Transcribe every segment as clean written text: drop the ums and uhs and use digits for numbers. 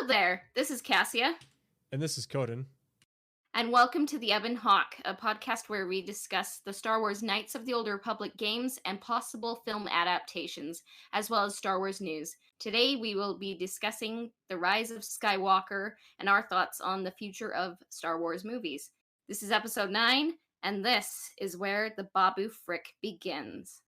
Hello there, this is Cassia. And this is Coden. And welcome to The Ebon Hawk, a podcast where we discuss the Star Wars Knights of the Old Republic games and possible film adaptations, as well as Star Wars news. Today we will be discussing the Rise of Skywalker and our thoughts on the future of Star Wars movies. This is episode 9, and this is where the Babu Frik begins.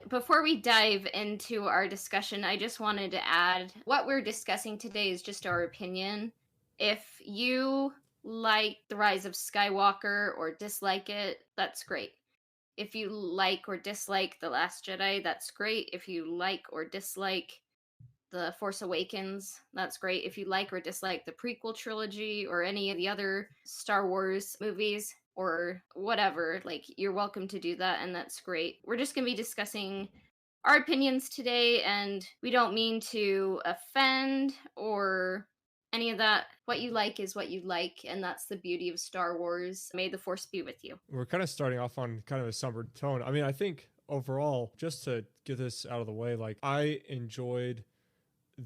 Before we dive into our discussion, I just wanted to add what we're discussing today is just our opinion. If you like The Rise of Skywalker or dislike it, that's great. If you like or dislike The Last Jedi, that's great. If you like or dislike The Force Awakens, that's great. If you like or dislike the prequel trilogy or any of the other Star Wars movies, or whatever, like, you're welcome to do that, and that's great. We're just going to be discussing our opinions today, and we don't mean to offend or any of that. What you like is what you like, and that's the beauty of Star Wars. May the Force be with you. We're kind of starting off on kind of a somber tone. I mean, I think overall, just to get this out of the way, like, I enjoyed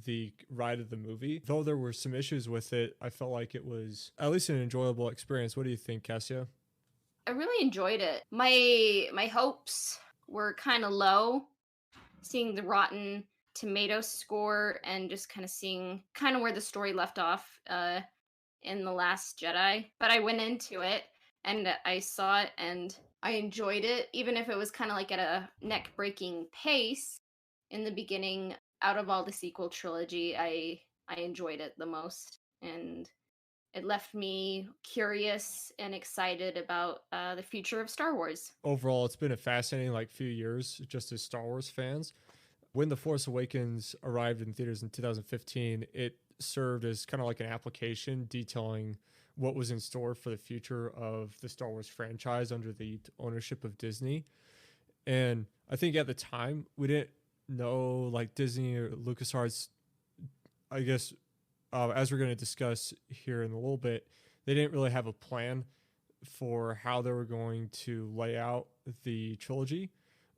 the ride of the movie. Though there were some issues with it, I felt like it was at least an enjoyable experience. What do you think, Cassia? I really enjoyed it. My hopes were kind of low, seeing the Rotten Tomato score and just kind of seeing kind of where the story left off in The Last Jedi. But I went into it and I saw it and I enjoyed it, even if it was kind of like at a neck-breaking pace in the beginning. Out of all the sequel trilogy, I enjoyed it the most, and it left me curious and excited about the future of Star Wars. Overall, it's been a fascinating few years just as Star Wars fans. When The Force Awakens arrived in theaters in 2015, it served as kind of like an application detailing what was in store for the future of the Star Wars franchise under the ownership of Disney. And I think at the time, we didn't know, like, Disney or LucasArts, I guess, as we're going to discuss here in a little bit, they didn't really have a plan for how they were going to lay out the trilogy.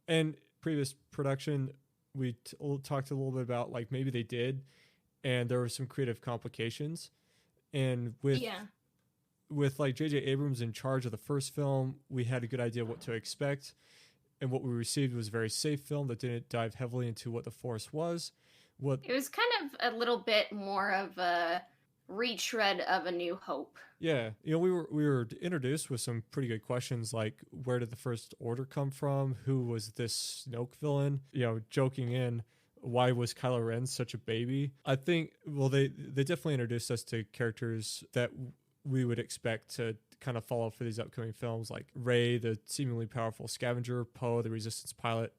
And previous production, we talked a little bit about, like, maybe they did, and there were some creative complications. And with like J.J. Abrams in charge of the first film, we had a good idea what to expect. And what we received was a very safe film that didn't dive heavily into what the Force was. It was kind of a little bit more of a retread of A New Hope. Yeah, we were introduced with some pretty good questions, like, where did the First Order come from? Who was this Snoke villain? Joking in, why was Kylo Ren such a baby? I think, well, they definitely introduced us to characters that we would expect to kind of follow for these upcoming films, like Rey, the seemingly powerful scavenger, Poe, the Resistance pilot,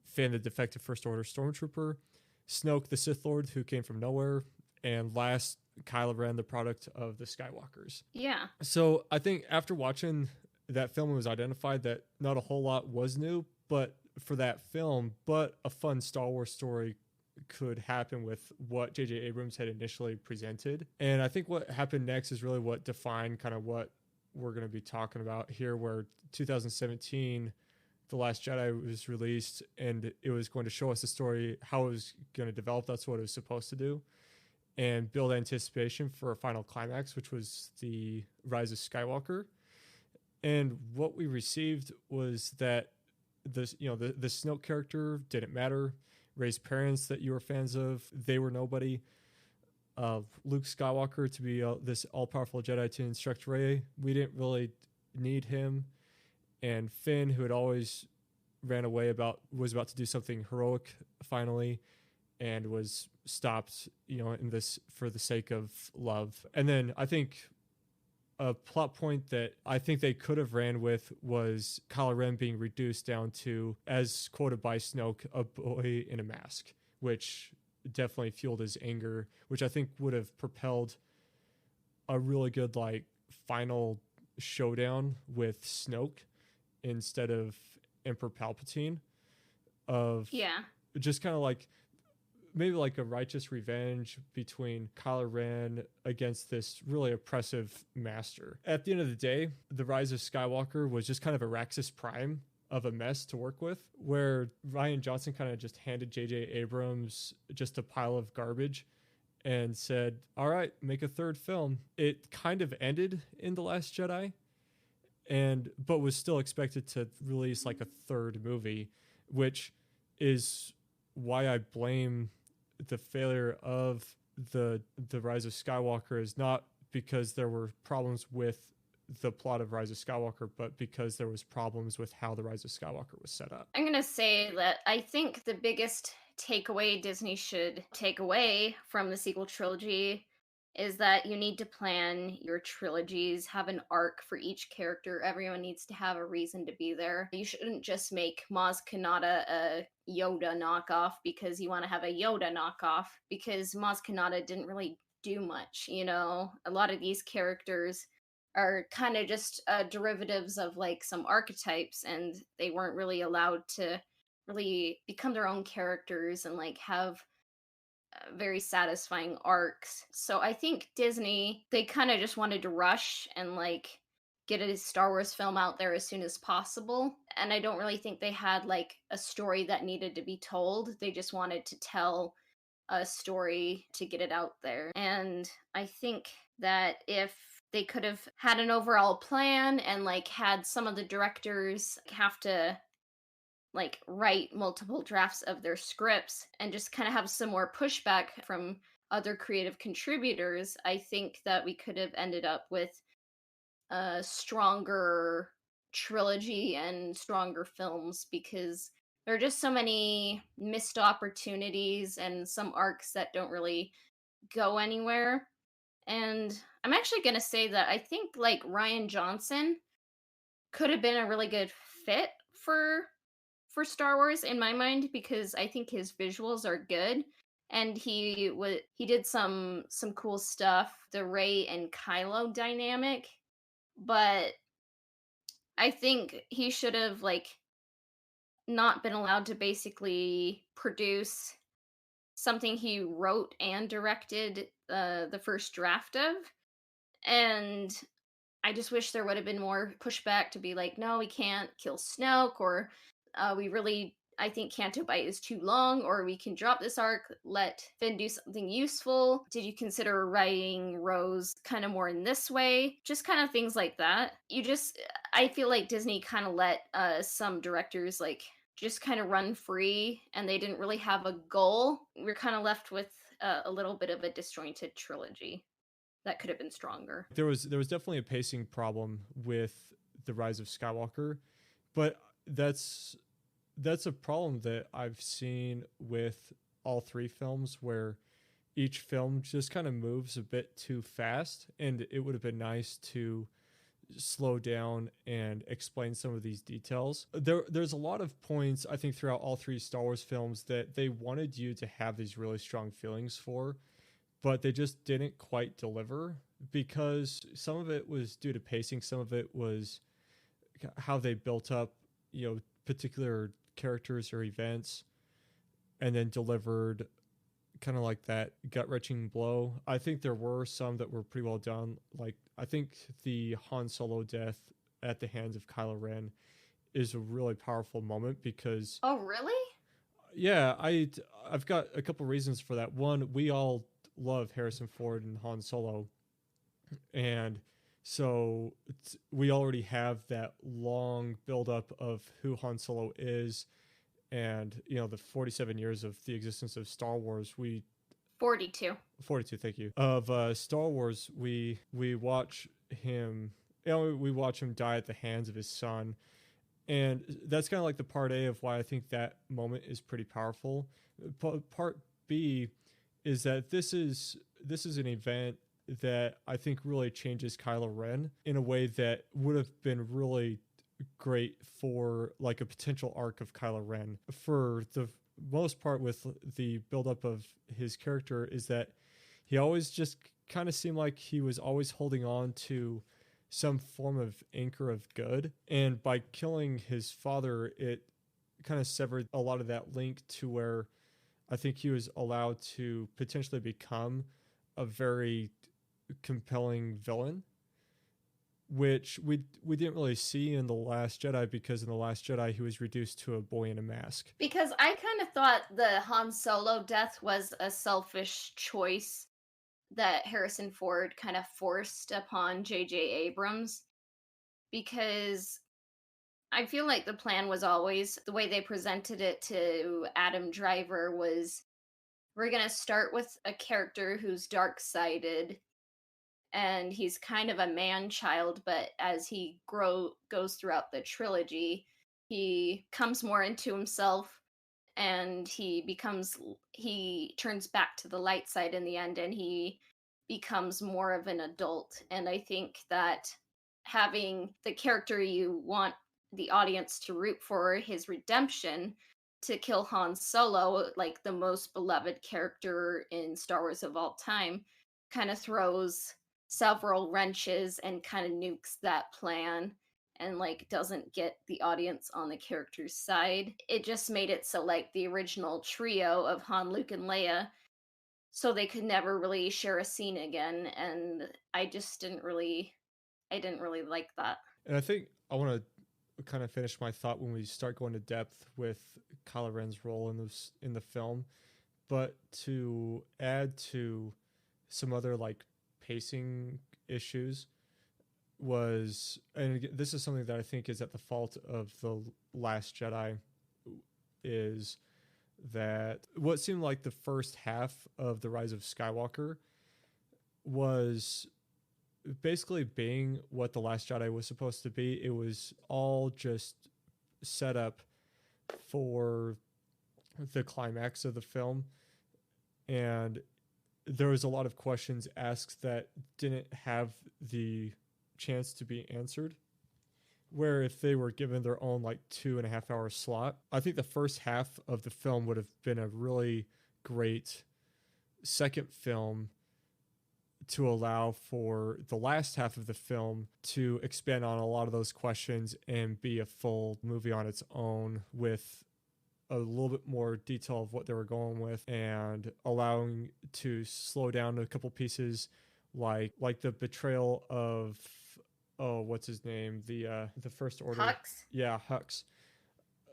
Finn, the defective First Order stormtrooper, Snoke, the Sith Lord who came from nowhere, and last, Kylo Ren, the product of the Skywalkers. Yeah. So I think after watching that film, it was identified that not a whole lot was new, but for that film, but a fun Star Wars story could happen with what J.J. Abrams had initially presented. And I think what happened next is really what defined kind of what we're going to be talking about here, where 2017, The Last Jedi was released, and it was going to show us the story, how it was going to develop. That's what it was supposed to do, and build anticipation for a final climax, which was the Rise of Skywalker. And what we received was that the Snoke character didn't matter. Rey's parents that you were fans of, they were nobody. Luke Skywalker to be this all-powerful Jedi to instruct Rey, we didn't really need him. And Finn, who had always ran away, was about to do something heroic finally, and was stopped, in this for the sake of love. And then I think A plot point that I think they could have ran with was Kylo Ren being reduced down to, as quoted by Snoke, a boy in a mask, which definitely fueled his anger, which I think would have propelled a really good like final showdown with Snoke instead of Emperor Palpatine, of Yeah. just kind of like maybe like a righteous revenge between Kylo Ren against this really oppressive master. At the end of the day, the Rise of Skywalker was just kind of a Raxus Prime of a mess to work with, where Rian Johnson kind of just handed J.J. Abrams just a pile of garbage and said, all right, make a third film. It kind of ended in The Last Jedi, but was still expected to release like a third movie, which is why I blame the failure of the Rise of Skywalker is not because there were problems with the plot of Rise of Skywalker, but because there was problems with how the Rise of Skywalker was set up. I'm going to say that I think the biggest takeaway Disney should take away from the sequel trilogy is that you need to plan your trilogies, have an arc for each character. Everyone needs to have a reason to be there. You shouldn't just make Maz Kanata a Yoda knockoff because you want to have a Yoda knockoff, because Maz Kanata didn't really do much, you know? A lot of these characters are kind of just derivatives of like some archetypes, and they weren't really allowed to really become their own characters and like have very satisfying arcs. So I think Disney, they kind of just wanted to rush and like get a Star Wars film out there as soon as possible. And I don't really think they had like a story that needed to be told. They just wanted to tell a story to get it out there. And I think that if they could have had an overall plan and like had some of the directors have to like write multiple drafts of their scripts and just kind of have some more pushback from other creative contributors, I think that we could have ended up with a stronger trilogy and stronger films, because there are just so many missed opportunities and some arcs that don't really go anywhere. And I'm actually going to say that I think like Rian Johnson could have been a really good fit Star Wars in my mind, because I think his visuals are good, and he did some cool stuff, the Rey and Kylo dynamic, but I think he should have like not been allowed to basically produce something he wrote and directed the first draft of. And I just wish there would have been more pushback to be like, no, we can't kill Snoke, or we really, I think Canto Bight is too long, or we can drop this arc, let Finn do something useful. Did you consider writing Rose kind of more in this way? Just kind of things like that. I feel like Disney kind of let some directors like just kind of run free, and they didn't really have a goal. We're kind of left with a little bit of a disjointed trilogy that could have been stronger. There was definitely a pacing problem with the Rise of Skywalker, but that's a problem that I've seen with all three films, where each film just kind of moves a bit too fast, and it would have been nice to slow down and explain some of these details. There's a lot of points, I think, throughout all three Star Wars films that they wanted you to have these really strong feelings for, but they just didn't quite deliver, because some of it was due to pacing, some of it was how they built up, particular characters or events, and then delivered kind of like that gut-wrenching blow. I think there were some that were pretty well done. Like, I think the Han Solo death at the hands of Kylo Ren is a really powerful moment, because... Oh, really? Yeah, I've got a couple reasons for that. One, we all love Harrison Ford and Han Solo, and so we already have that long buildup of who Han Solo is, and the 47 years of the existence of Star Wars. 42. 42, thank you. Of Star Wars, we watch him. We watch him die at the hands of his son, and that's kind of like the part A of why I think that moment is pretty powerful. Part B is that this is an event that I think really changes Kylo Ren in a way that would have been really great for like a potential arc of Kylo Ren. For the most part, with the buildup of his character, is that he always just kind of seemed like he was always holding on to some form of anchor of good. And by killing his father, it kind of severed a lot of that link to where I think he was allowed to potentially become a very compelling villain, which we didn't really see in The Last Jedi, because in The Last Jedi he was reduced to a boy in a mask. Because I kind of thought the Han Solo death was a selfish choice that Harrison Ford kind of forced upon J.J. Abrams, because I feel like the plan was always, the way they presented it to Adam Driver was, we're going to start with a character who's dark-sided, and he's kind of a man-child, but as he goes throughout the trilogy, he comes more into himself, and he turns back to the light side in the end, and he becomes more of an adult. And I think that having the character you want the audience to root for, his redemption, to kill Han Solo, like the most beloved character in Star Wars of all time, kind of throws several wrenches and kind of nukes that plan, and like doesn't get the audience on the character's side. It just made it so like the original trio of Han, Luke, and Leia, so they could never really share a scene again, and I didn't really like that. And I think I want to kind of finish my thought when we start going to depth with Kylo Ren's role in the film, but to add to some other like pacing issues was, and again, this is something that I think is at the fault of The Last Jedi, is that what seemed like the first half of The Rise of Skywalker was basically being what The Last Jedi was supposed to be. It was all just set up for the climax of the film, and there was a lot of questions asked that didn't have the chance to be answered, where if they were given their own like 2.5 hour slot, I think the first half of the film would have been a really great second film to allow for the last half of the film to expand on a lot of those questions and be a full movie on its own, with a little bit more detail of what they were going with, and allowing to slow down a couple pieces, like the betrayal of, oh, what's his name, the First Order, Hux? yeah, Hux.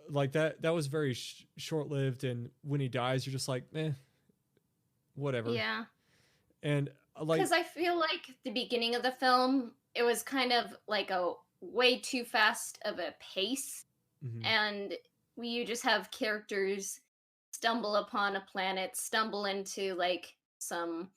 Like that was very short-lived, and when he dies you're just like, whatever. Yeah. And like, because I feel like the beginning of the film, it was kind of like a way too fast of a pace, and you just have characters stumble upon a planet, stumble into like some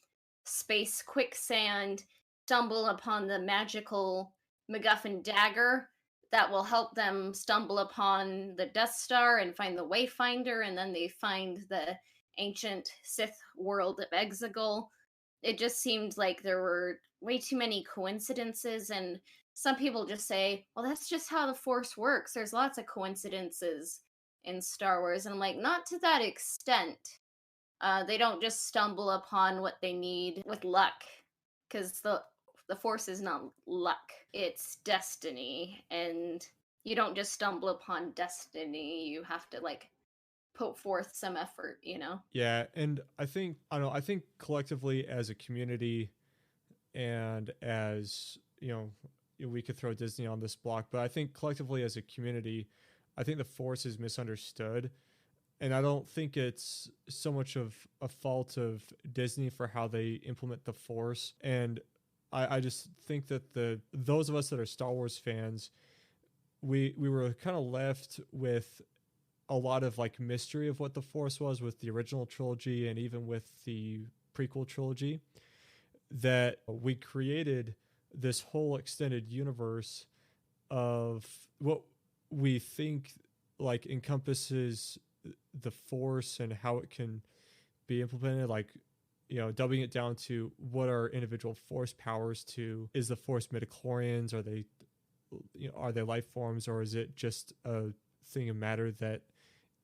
space quicksand, stumble upon the magical MacGuffin dagger that will help them stumble upon the Death Star and find the Wayfinder, and then they find the ancient Sith world of Exegol. It just seemed like there were way too many coincidences, and some people just say, well, that's just how the Force works. There's lots of coincidences in Star Wars. And I'm like, not to that extent. They don't just stumble upon what they need with luck, because the Force is not luck. It's destiny, and you don't just stumble upon destiny. You have to like put forth some effort, you know? Yeah, and I think collectively as a community, and as, we could throw Disney on this block, but I think collectively as a community, I think the Force is misunderstood. And I don't think it's so much of a fault of Disney for how they implement the Force. And I just think that those of us that are Star Wars fans, we were kind of left with a lot of like mystery of what the Force was with the original trilogy, and even with the prequel trilogy, that we created this whole extended universe of what we think like encompasses the Force and how it can be implemented. Like dubbing it down to what are individual force powers to, is the force midichlorians? Are they life forms, or is it just a thing of matter that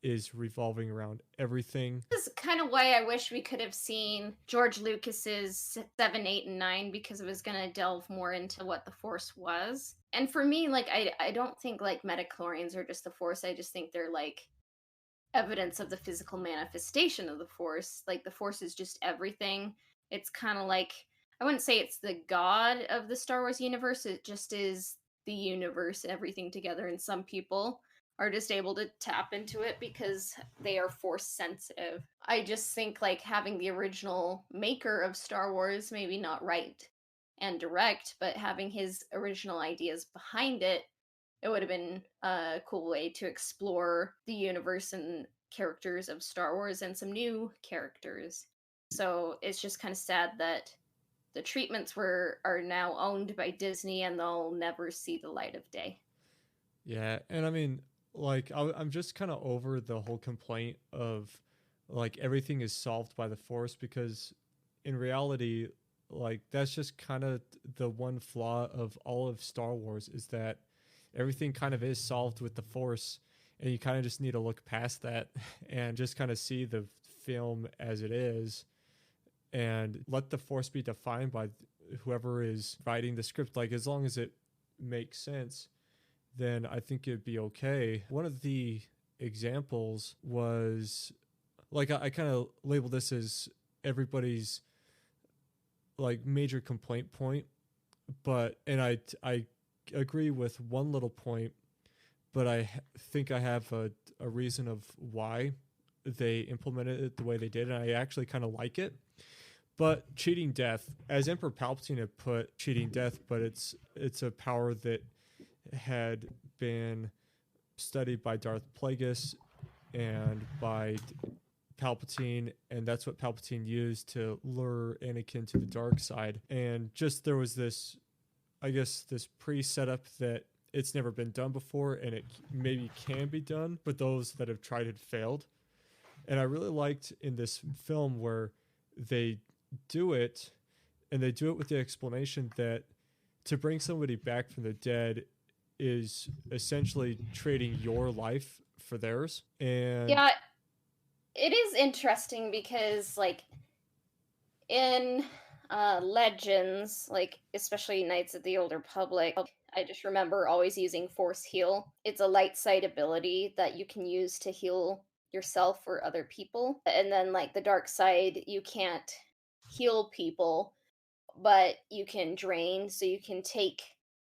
is revolving around everything? This is kind of why I wish we could have seen George Lucas's 7, 8, and 9, because it was going to delve more into what the Force was. And for me, like, I don't think like metachlorians are just the Force. I just think they're like evidence of the physical manifestation of the Force. Like, the Force is just everything. It's kind of like, I wouldn't say it's the god of the Star Wars universe. It just is the universe, everything together. And some people are just able to tap into it because they are force sensitive. I just think like having the original maker of Star Wars, maybe not write and direct, but having his original ideas behind it, it would have been a cool way to explore the universe and characters of Star Wars and some new characters. So it's just kind of sad that the treatments are now owned by Disney and they'll never see the light of day. Yeah, and I mean, like, I'm just kind of over the whole complaint of like everything is solved by the Force, because in reality, like, that's just kind of the one flaw of all of Star Wars, is that everything kind of is solved with the Force, and you kind of just need to look past that and just kind of see the film as it is and let the Force be defined by whoever is writing the script. Like, as long as it makes sense, then I think it'd be okay. One of the examples was, like, I kind of labeled this as everybody's like major complaint point, and I agree with one little point, but I think I have a reason of why they implemented it the way they did, and I actually kind of like it. But cheating death, as Emperor Palpatine had put cheating death, but it's a power that had been studied by Darth Plagueis and by Palpatine, and that's what Palpatine used to lure Anakin to the dark side. And just there was this, I guess, this pre-setup that it's never been done before, and it maybe can be done, but those that have tried it failed. And I really liked in this film where they do it, and they do it with the explanation that to bring somebody back from the dead is essentially trading your life for theirs. And yeah, it is interesting because like in legends, like especially Knights of the Old Republic, I just remember always using Force Heal. It's a light side ability that you can use to heal yourself or other people. And then like the dark side, you can't heal people, but you can drain, so you can take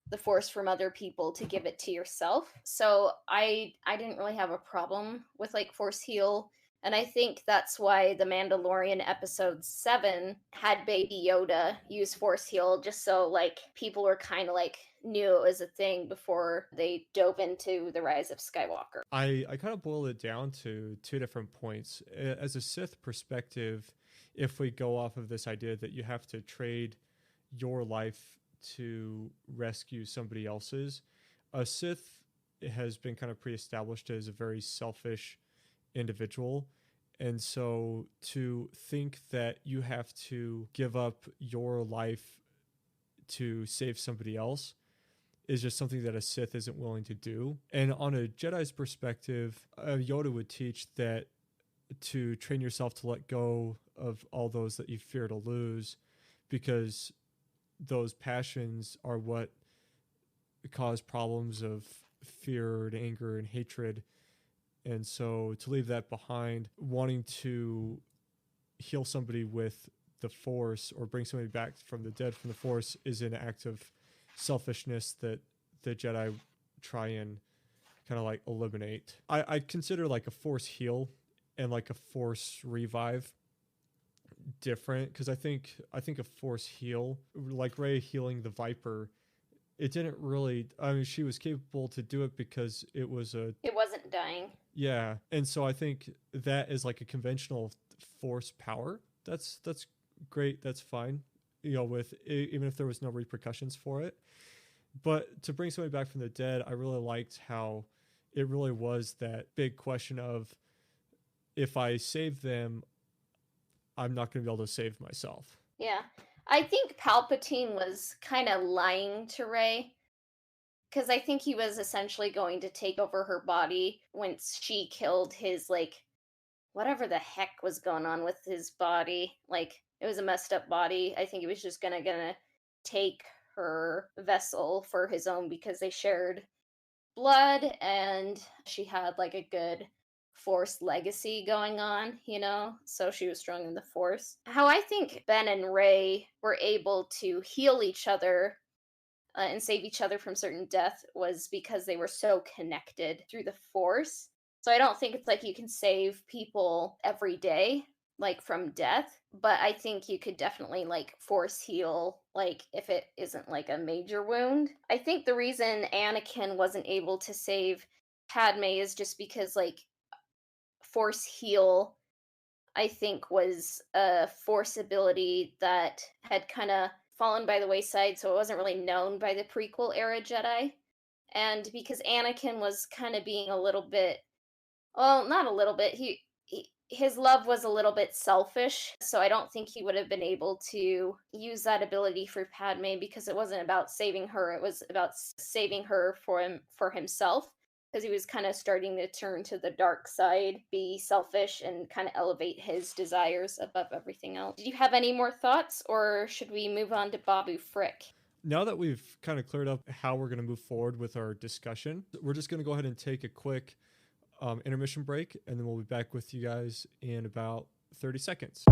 the force from other people to give it to yourself. So I didn't really have a problem with like Force Heal. And I think that's why The Mandalorian episode 7 had Baby Yoda use Force Heal, just so like people were kind of like knew it was a thing before they dove into The Rise of Skywalker. I kind of boiled it down to two different points. As a Sith perspective, if we go off of this idea that you have to trade your life to rescue somebody else's, a Sith has been kind of pre-established as a very selfish individual. And so to think that you have to give up your life to save somebody else is just something that a Sith isn't willing to do. And on a Jedi's perspective, Yoda would teach that to train yourself to let go of all those that you fear to lose, because those passions are what cause problems of fear and anger and hatred. And so to leave that behind, wanting to heal somebody with the Force or bring somebody back from the dead from the Force is an act of selfishness that the Jedi try and kind of like eliminate. I consider like a Force heal and like a Force revive different, because I think a Force heal, like Rey healing the Viper, it didn't really, I mean, she was capable to do it because it wasn't dying. Yeah, and so I think that is like a conventional Force power. That's great. That's fine. With even if there was no repercussions for it. But to bring somebody back from the dead, I really liked how it really was that big question of, if I save them, I'm not going to be able to save myself. Yeah. I think Palpatine was kind of lying to Rey because I think he was essentially going to take over her body once she killed his, like, whatever the heck was going on with his body. Like, it was a messed up body. I think he was just gonna take her vessel for his own because they shared blood and she had like a good force legacy going on, so she was strong in the force. How I think Ben and Ray were able to heal each other and save each other from certain death was because they were so connected through the force. So I don't think it's like you can save people every day like from death, but I think you could definitely like force heal like if it isn't like a major wound. I think the reason Anakin wasn't able to save Padme is just because like force heal I think was a force ability that had kind of fallen by the wayside, so it wasn't really known by the prequel era Jedi. And because Anakin was kind of being a little bit, well, not a little bit, his love was a little bit selfish, so I don't think he would have been able to use that ability for Padme because it wasn't about saving her, it was about saving her for himself because he was kind of starting to turn to the dark side, be selfish, and kind of elevate his desires above everything else. Did you have any more thoughts, or should we move on to Babu Frick? Now that we've kind of cleared up how we're going to move forward with our discussion, we're just going to go ahead and take a quick intermission break, and then we'll be back with you guys in about 30 seconds.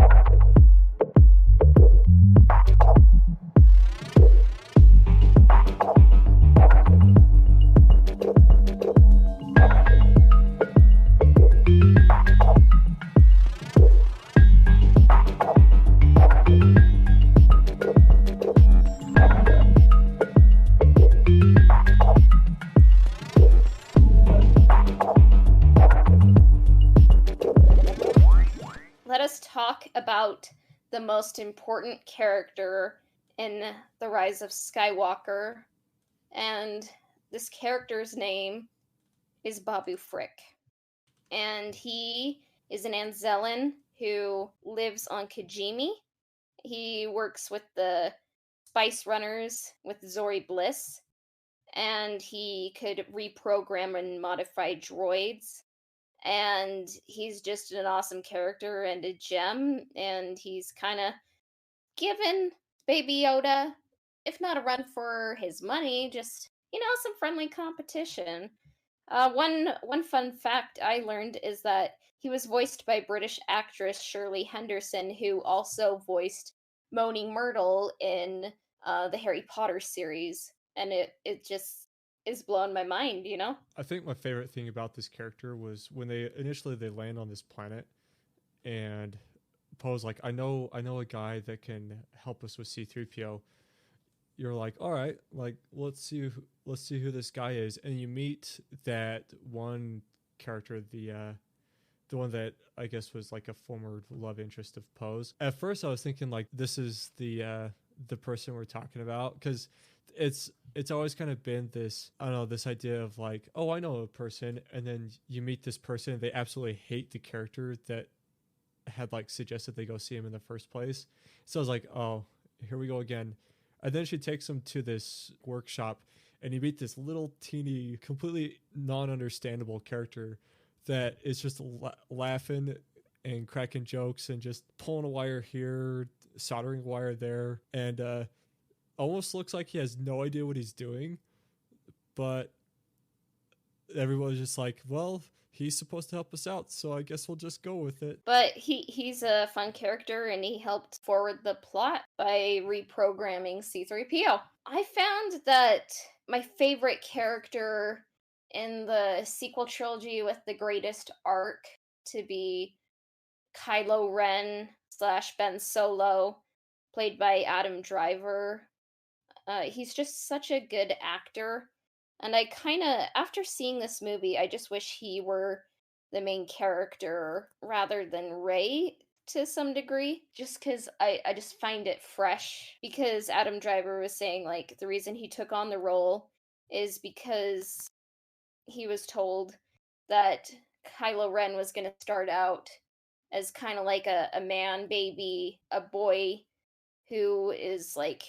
Let us talk about the most important character in The Rise of Skywalker, and this character's name is Babu Frick. And he is an Anzellan who lives on Kijimi. He works with the Spice Runners with Zori Bliss, and he could reprogram and modify droids. And he's just an awesome character and a gem, and he's kind of given Baby Yoda, if not a run for his money, just some friendly competition. One fun fact I learned is that he was voiced by British actress Shirley Henderson, who also voiced Moaning Myrtle in the Harry Potter series, and it just is blowing my mind. I think my favorite thing about this character was when they land on this planet, and Poe's like, I know a guy that can help us with C-3PO. You're like, all right, like let's see who this guy is, and you meet that one character, the one that I guess was like a former love interest of Poe's. At first, I was thinking like this is the person we're talking about, because it's always kind of been this, I don't know, this idea of like, oh, I know a person, and then you meet this person and they absolutely hate the character that had like suggested they go see him in the first place. So I was like, oh, here we go again. And then she takes him to this workshop, and you meet this little teeny, completely non-understandable character that is just laughing and cracking jokes and just pulling a wire here, soldering a wire there, and almost looks like he has no idea what he's doing. But everyone's just like, well, he's supposed to help us out, so I guess we'll just go with it. But he's a fun character, and he helped forward the plot by reprogramming C-3PO. I found that my favorite character in the sequel trilogy with the greatest arc to be Kylo Ren / Ben Solo, played by Adam Driver. He's just such a good actor. And I kind of, after seeing this movie, I just wish he were the main character rather than Ray to some degree, just because I just find it fresh. Because Adam Driver was saying, like, the reason he took on the role is because he was told that Kylo Ren was going to start out as kind of like a man baby, a boy who is like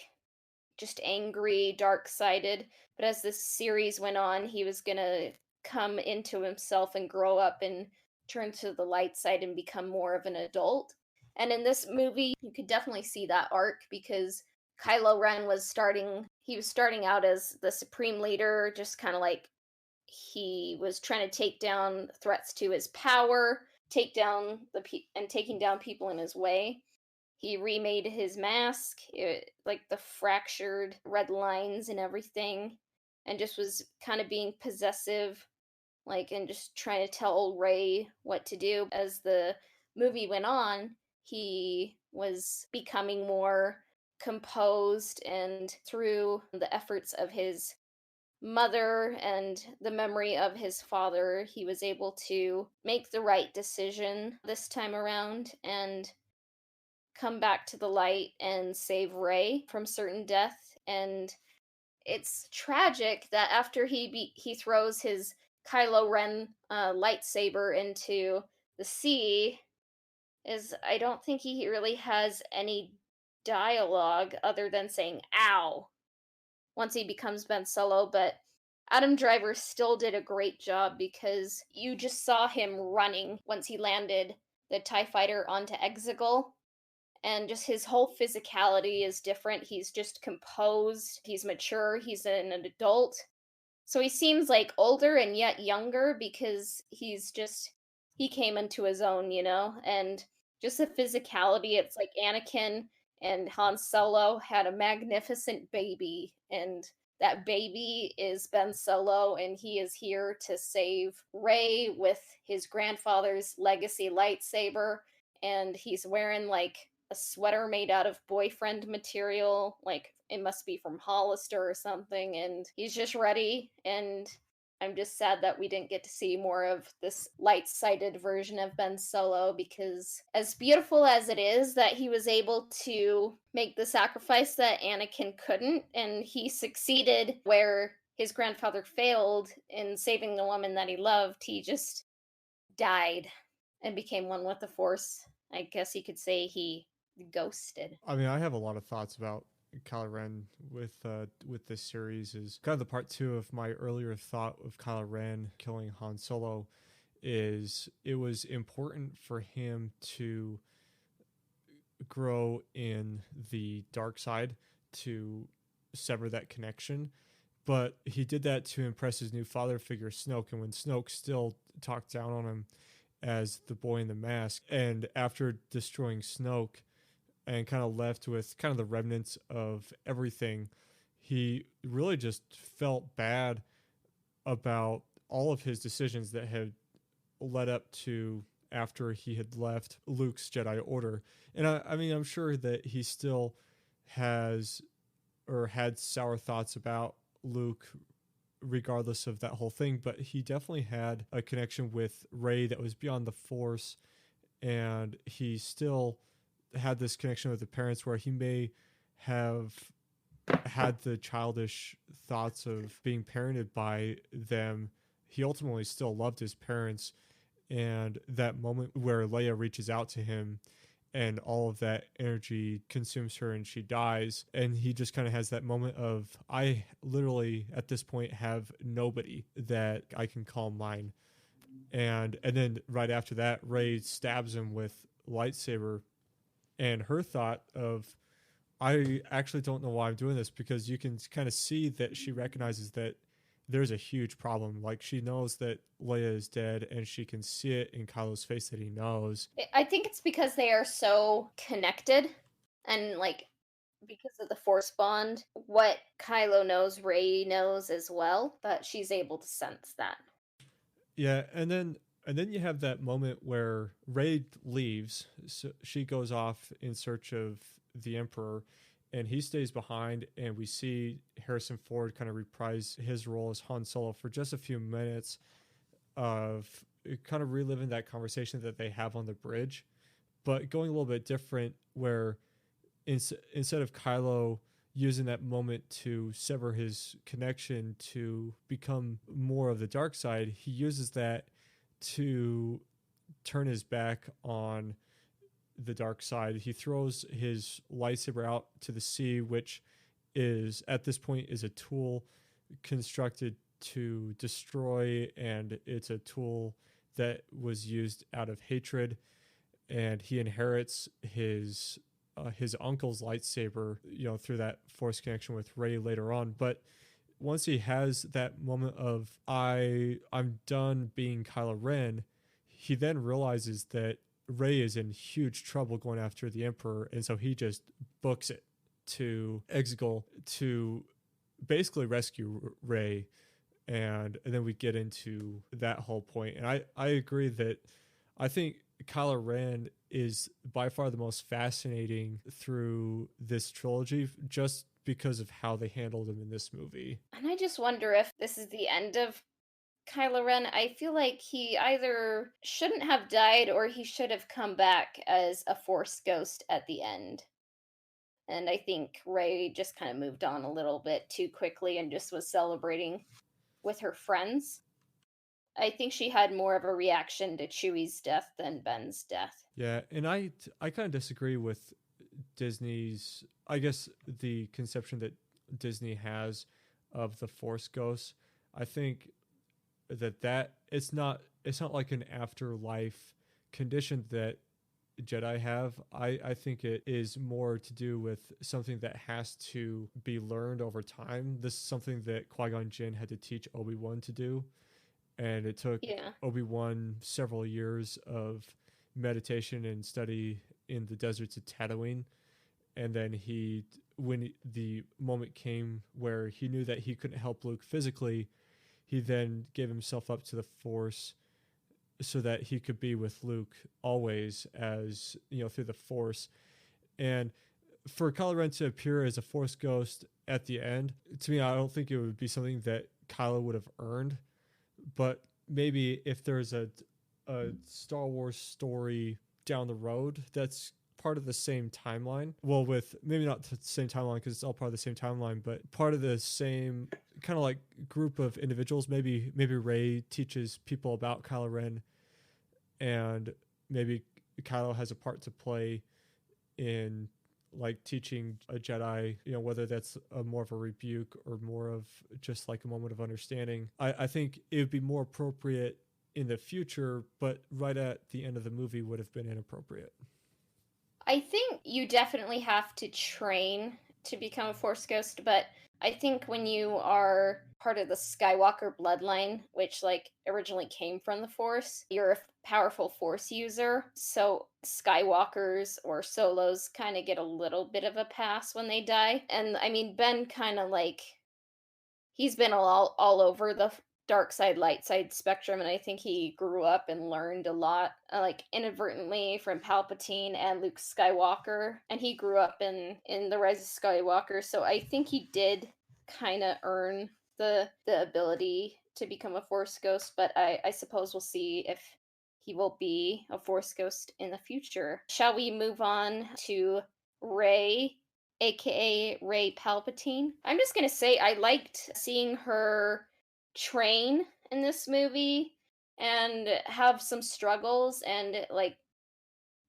just angry, dark sided. But as this series went on, he was gonna come into himself and grow up and turn to the light side and become more of an adult. And in this movie, you could definitely see that arc because Kylo Ren he was starting out as the supreme leader, just kind of like he was trying to take down threats to his power, and taking down people in his way. He remade his mask, like the fractured red lines and everything, and just was kind of being possessive, like, and just trying to tell old Ray what to do. As the movie went on, he was becoming more composed, and through the efforts of his mother and the memory of his father, he was able to make the right decision this time around and come back to the light and save Rey from certain death. And it's tragic that after he throws his Kylo Ren lightsaber into the sea, is I don't think he really has any dialogue other than saying "ow" once he becomes Ben Solo. But Adam Driver still did a great job because you just saw him running once he landed the TIE fighter onto Exegol, and just his whole physicality is different. He's just composed, he's mature, he's an adult. So he seems like older and yet younger because he came into his own, and just the physicality. It's like Anakin and Han Solo had a magnificent baby, and that baby is Ben Solo, and he is here to save Rey with his grandfather's legacy lightsaber. And he's wearing like a sweater made out of boyfriend material, like it must be from Hollister or something, and he's just ready. And I'm just sad that we didn't get to see more of this light-sided version of Ben Solo, because as beautiful as it is that he was able to make the sacrifice that Anakin couldn't, and he succeeded where his grandfather failed in saving the woman that he loved, he just died and became one with the Force. I guess you could say he ghosted. I mean, I have a lot of thoughts about Kylo Ren with this series. Is kind of the part two of my earlier thought of Kylo Ren killing Han Solo. Is it was important for him to grow in the dark side to sever that connection, but he did that to impress his new father figure Snoke. And when Snoke still talked down on him as the boy in the mask, and after destroying Snoke and kind of left with kind of the remnants of everything, he really just felt bad about all of his decisions that had led up to after he had left Luke's Jedi Order. And I mean, I'm sure that he still has or had sour thoughts about Luke regardless of that whole thing, but he definitely had a connection with Rey that was beyond the Force, and he still had this connection with the parents where he may have had the childish thoughts of being parented by them. He ultimately still loved his parents, and that moment where Leia reaches out to him and all of that energy consumes her and she dies, and he just kind of has that moment of, I literally at this point have nobody that I can call mine. And then right after that, Rey stabs him with lightsaber, and her thought of, I actually don't know why I'm doing this, because you can kind of see that she recognizes that there's a huge problem. Like, she knows that Leia is dead, and she can see it in Kylo's face that he knows. I think it's because they are so connected, and like because of the Force bond, what Kylo knows, Rey knows as well, but she's able to sense that. Yeah, and then you have that moment where Rey leaves, so she goes off in search of the Emperor, and he stays behind, and we see Harrison Ford kind of reprise his role as Han Solo for just a few minutes of kind of reliving that conversation that they have on the bridge, but going a little bit different, where instead of Kylo using that moment to sever his connection to become more of the dark side, he uses that to turn his back on the dark side. He throws his lightsaber out to the sea, which is at this point is a tool constructed to destroy, and it's a tool that was used out of hatred. And he inherits his uncle's lightsaber, through that force connection with Rey later on. But once he has that moment of I'm done being Kylo Ren, he then realizes that Rey is in huge trouble going after the Emperor, and so he just books it to Exegol to basically rescue Rey, and then we get into that whole point. And I agree that I think Kylo Ren is by far the most fascinating through this trilogy, just because of how they handled him in this movie. And I just wonder if this is the end of Kylo Ren. I feel like he either shouldn't have died or he should have come back as a Force ghost at the end. And I think Rey just kind of moved on a little bit too quickly and just was celebrating with her friends. I think she had more of a reaction to Chewie's death than Ben's death. Yeah, and I kind of disagree with Disney's, I guess, the conception that Disney has of the Force ghosts. I think that it's not like an afterlife condition that Jedi have. I think it is more to do with something that has to be learned over time. This is something that Qui-Gon Jinn had to teach Obi-Wan to do, and it took Obi-Wan several years of meditation and study in the deserts of Tatooine. And then when the moment came where he knew that he couldn't help Luke physically, he then gave himself up to the Force so that he could be with Luke always, as through the Force. And for Kylo Ren to appear as a Force ghost at the end, to me, I don't think it would be something that Kylo would have earned. But maybe if there's a Star Wars story down the road that's part of the same timeline, well, with maybe not the same timeline because it's all part of the same timeline, but part of the same kind of like group of individuals, maybe Rey teaches people about Kylo Ren, and maybe Kylo has a part to play in like teaching a Jedi, whether that's more of a rebuke or more of just like a moment of understanding. I think it would be more appropriate in the future, but right at the end of the movie would have been inappropriate. I think you definitely have to train to become a Force ghost, but I think when you are part of the Skywalker bloodline, which like originally came from the Force, you're a powerful Force user. So Skywalkers or Solos kind of get a little bit of a pass when they die. And I mean, Ben kind of like, he's been all over the dark side, light side spectrum, and I think he grew up and learned a lot, like inadvertently from Palpatine and Luke Skywalker, and he grew up in the Rise of Skywalker, so I think he did kind of earn the ability to become a Force ghost, but I suppose we'll see if he will be a Force ghost in the future. Shall we move on to Rey, aka Rey Palpatine? I'm just gonna say I liked seeing her train in this movie and have some struggles and like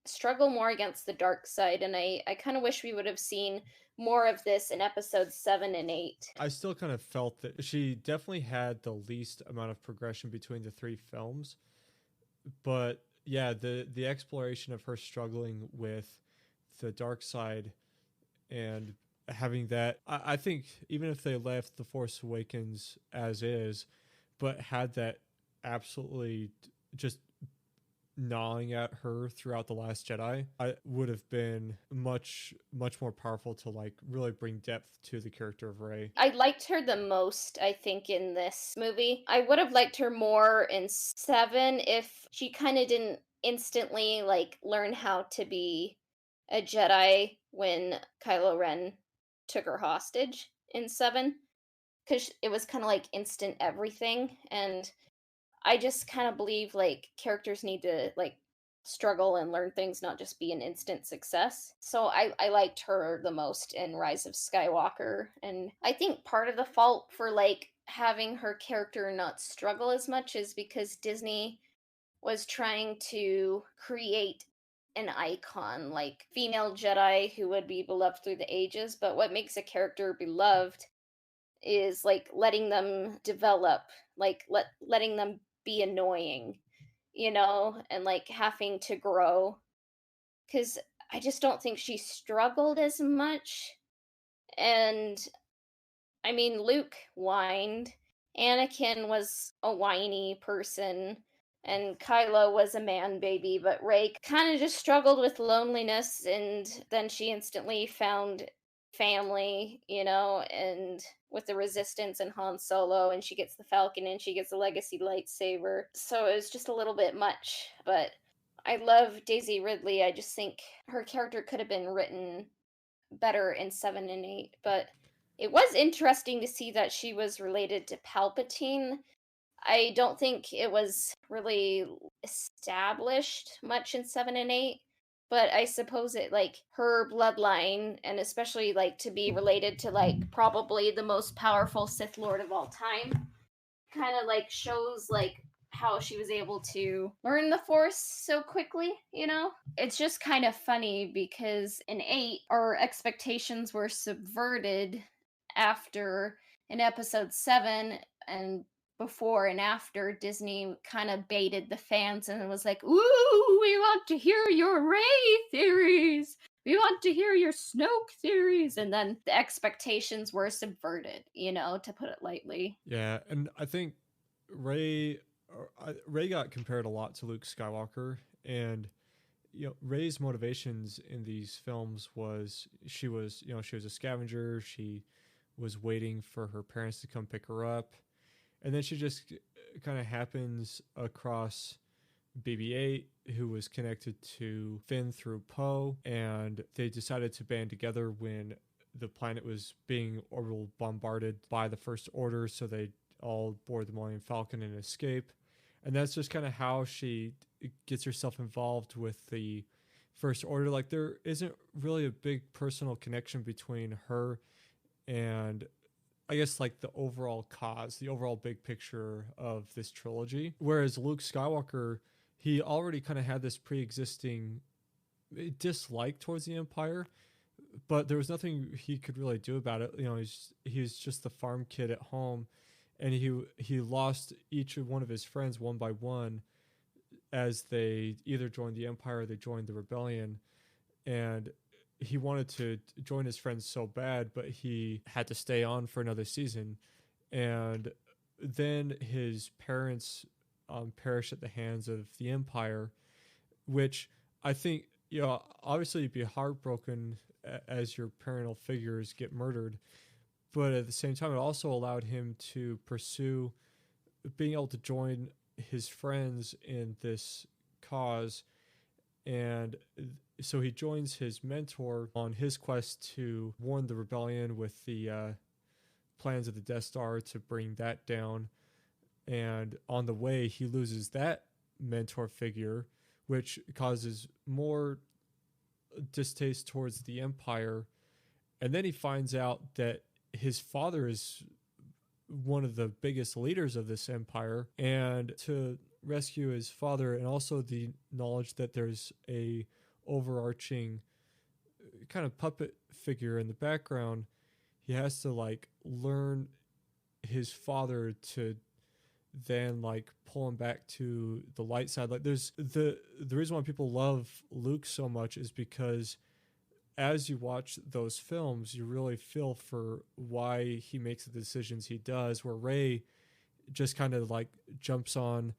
struggle more against the dark side, and I kind of wish we would have seen more of this in episodes 7 and 8. I still kind of felt that she definitely had the least amount of progression between the three films, but yeah, the exploration of her struggling with the dark side and having that, I think even if they left The Force Awakens as is, but had that absolutely just gnawing at her throughout The Last Jedi, I would have been much more powerful to like really bring depth to the character of Rey. I liked her the most, I think, in this movie. I would have liked her more in 7 if she kind of didn't instantly like learn how to be a Jedi when Kylo Ren took her hostage in 7, because it was kind of like instant everything, and I just kind of believe like characters need to like struggle and learn things, not just be an instant success. So I liked her the most in Rise of Skywalker, and I think part of the fault for like having her character not struggle as much is because Disney was trying to create an icon, like female Jedi who would be beloved through the ages, but what makes a character beloved is like letting them develop, like letting them be annoying, and like having to grow. Cuz I just don't think she struggled as much. And I mean, Luke whined. Anakin was a whiny person. And Kylo was a man baby, but Rey kind of just struggled with loneliness, and then she instantly found family, and with the Resistance and Han Solo, and she gets the Falcon and she gets the Legacy lightsaber. So it was just a little bit much, but I love Daisy Ridley. I just think her character could have been written better in 7 and 8, but it was interesting to see that she was related to Palpatine. I don't think it was really established much in 7 and 8, but I suppose it, like, her bloodline, and especially, like, to be related to, like, probably the most powerful Sith Lord of all time, kind of, like, shows, like, how she was able to learn the Force so quickly. It's just kind of funny because in 8, our expectations were subverted after in episode 7, and before and after Disney kind of baited the fans and was like, "Ooh, we want to hear your Rey theories. We want to hear your Snoke theories." And then the expectations were subverted, to put it lightly. Yeah, and I think Ray Ray got compared a lot to Luke Skywalker, and Ray's motivations in these films was she was a scavenger. She was waiting for her parents to come pick her up, and then she just kind of happens across BB-8, who was connected to Finn through Poe, and they decided to band together when the planet was being orbital bombarded by the First Order, so they all board the Millennium Falcon and escape. And that's just kind of how she gets herself involved with the First Order. Like, there isn't really a big personal connection between her and, I guess, like, the overall cause, the overall big picture of this trilogy. Whereas Luke Skywalker, he already kind of had this pre-existing dislike towards the Empire, but there was nothing he could really do about it. He's just the farm kid at home, and he lost each one of his friends one by one as they either joined the Empire or they joined the rebellion. And he wanted to join his friends so bad, but he had to stay on for another season. And then his parents perished at the hands of the Empire, which I think, obviously you'd be heartbroken as your parental figures get murdered, but at the same time, it also allowed him to pursue being able to join his friends in this cause. And so he joins his mentor on his quest to warn the rebellion with the plans of the Death Star to bring that down. And on the way, he loses that mentor figure, which causes more distaste towards the Empire. And then he finds out that his father is one of the biggest leaders of this empire, and to rescue his father, and also the knowledge that there's a overarching kind of puppet figure in the background, he has to like learn his father to then like pull him back to the light side. Like, there's the reason why people love Luke so much is because as you watch those films, you really feel for why he makes the decisions he does, where Rey just kind of like jumps on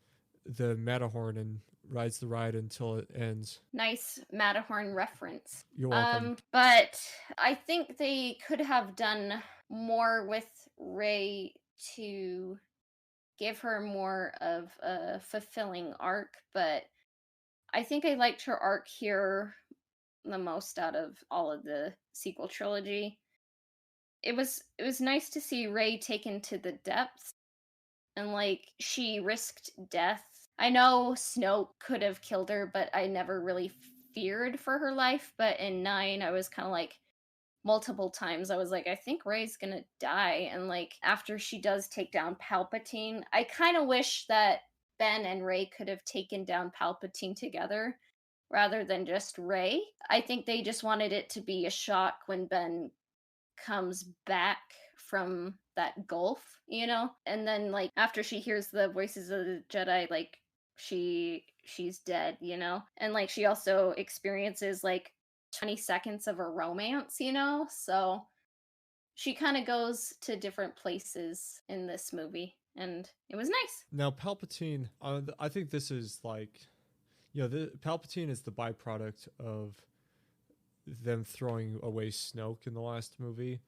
the Matterhorn and rides the ride until it ends. Nice Matterhorn reference. You're welcome. But I think they could have done more with Rey to give her more of a fulfilling arc, but I think I liked her arc here the most out of all of the sequel trilogy. It was nice to see Rey taken to the depths, and like she risked death. I know Snoke could have killed her, but I never really feared for her life. But in 9, I was kind of like, multiple times I was like, I think Rey's gonna die. And like after she does take down Palpatine, I kind of wish that Ben and Rey could have taken down Palpatine together rather than just Rey. I think they just wanted it to be a shock when Ben comes back from that gulf, you know? And then like after she hears the voices of the Jedi, like she's dead, you know? And like she also experiences like 20 seconds of a romance, you know? So she kind of goes to different places in this movie and it was nice. Now, Palpatine, I think this is like, Palpatine is the byproduct of them throwing away Snoke in the last movie.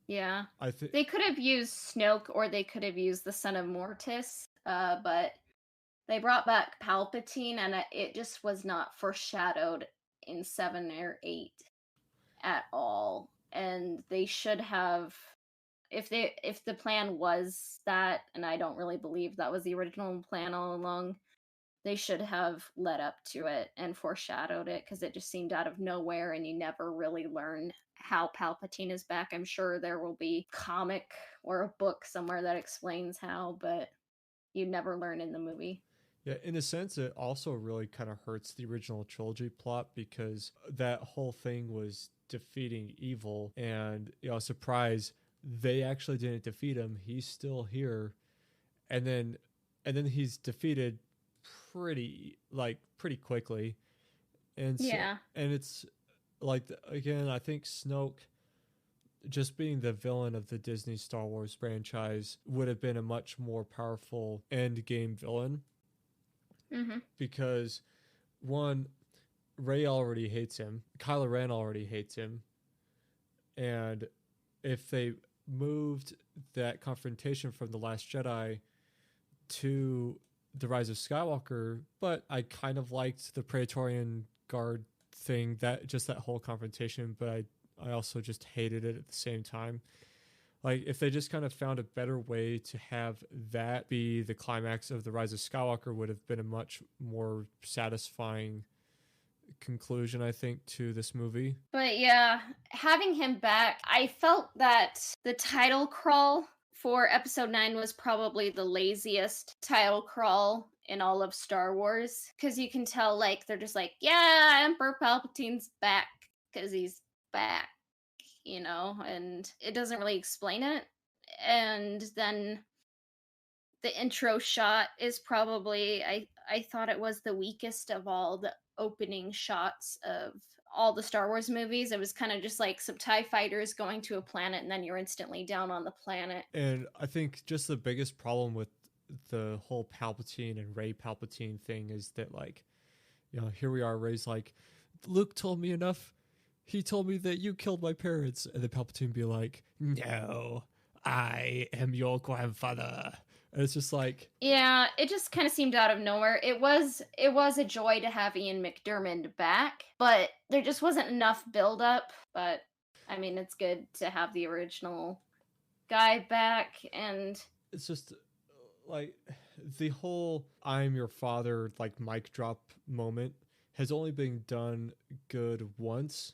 Yeah. I think They could have used Snoke or they could have used the Son of Mortis, but they brought back Palpatine and it just was not foreshadowed in 7 or 8 at all. And they should have, if the plan was that, and I don't really believe that was the original plan all along, they should have led up to it and foreshadowed it because it just seemed out of nowhere and you never really learn how Palpatine is back. I'm sure there will be a comic or a book somewhere that explains how, but you never learn in the movie. Yeah, in a sense, it also really kind of hurts the original trilogy plot because that whole thing was defeating evil, and surprise, they actually didn't defeat him. He's still here, and then he's defeated pretty quickly, and so, Yeah. and it's like again, I think Snoke, just being the villain of the Disney Star Wars franchise, would have been a much more powerful end game villain. Mm-hmm. Because one, Rey already hates him, Kylo Ren already hates him, and if they moved that confrontation from The Last Jedi to The Rise of Skywalker, but I kind of liked the Praetorian Guard thing, that whole confrontation, but I also just hated it at the same time. Like, if they just kind of found a better way to have that be the climax of The Rise of Skywalker, would have been a much more satisfying conclusion, I think, to this movie. But yeah, having him back, I felt that the title crawl for episode 9 was probably the laziest title crawl in all of Star Wars. Because you can tell, like, they're just like, yeah, Emperor Palpatine's back. Because he's back, you know? And it doesn't really explain it. And then the intro shot is probably, I thought it was the weakest of all the opening shots of all the Star Wars movies. It was kind of just like some TIE fighters going to a planet and then you're instantly down on the planet. And I think just the biggest problem with the whole Palpatine and Rey Palpatine thing is that, like, here we are, Rey's like, Luke told me enough. He told me that you killed my parents. And then Palpatine be like, no, I am your grandfather. And it's just like, yeah, it just kind of seemed out of nowhere. It was a joy to have Ian McDiarmid back, but there just wasn't enough build up. But I mean, it's good to have the original guy back, and it's just like the whole "I'm your father" like mic drop moment has only been done good once,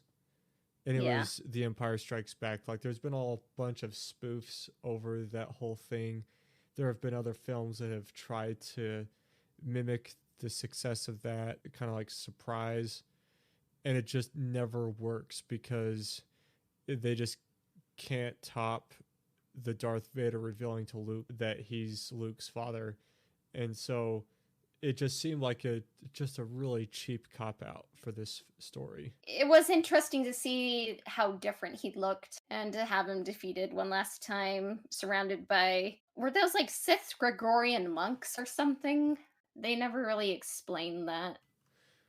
and it was The Empire Strikes Back. Like, there's been a bunch of spoofs over that whole thing. There have been other films that have tried to mimic the success of that kind of like surprise, and it just never works because they just can't top the Darth Vader revealing to Luke that he's Luke's father. And so it just seemed like just a really cheap cop out for this story. It was interesting to see how different he looked and to have him defeated one last time, surrounded by, were those like Sith Gregorian monks or something? They never really explained that.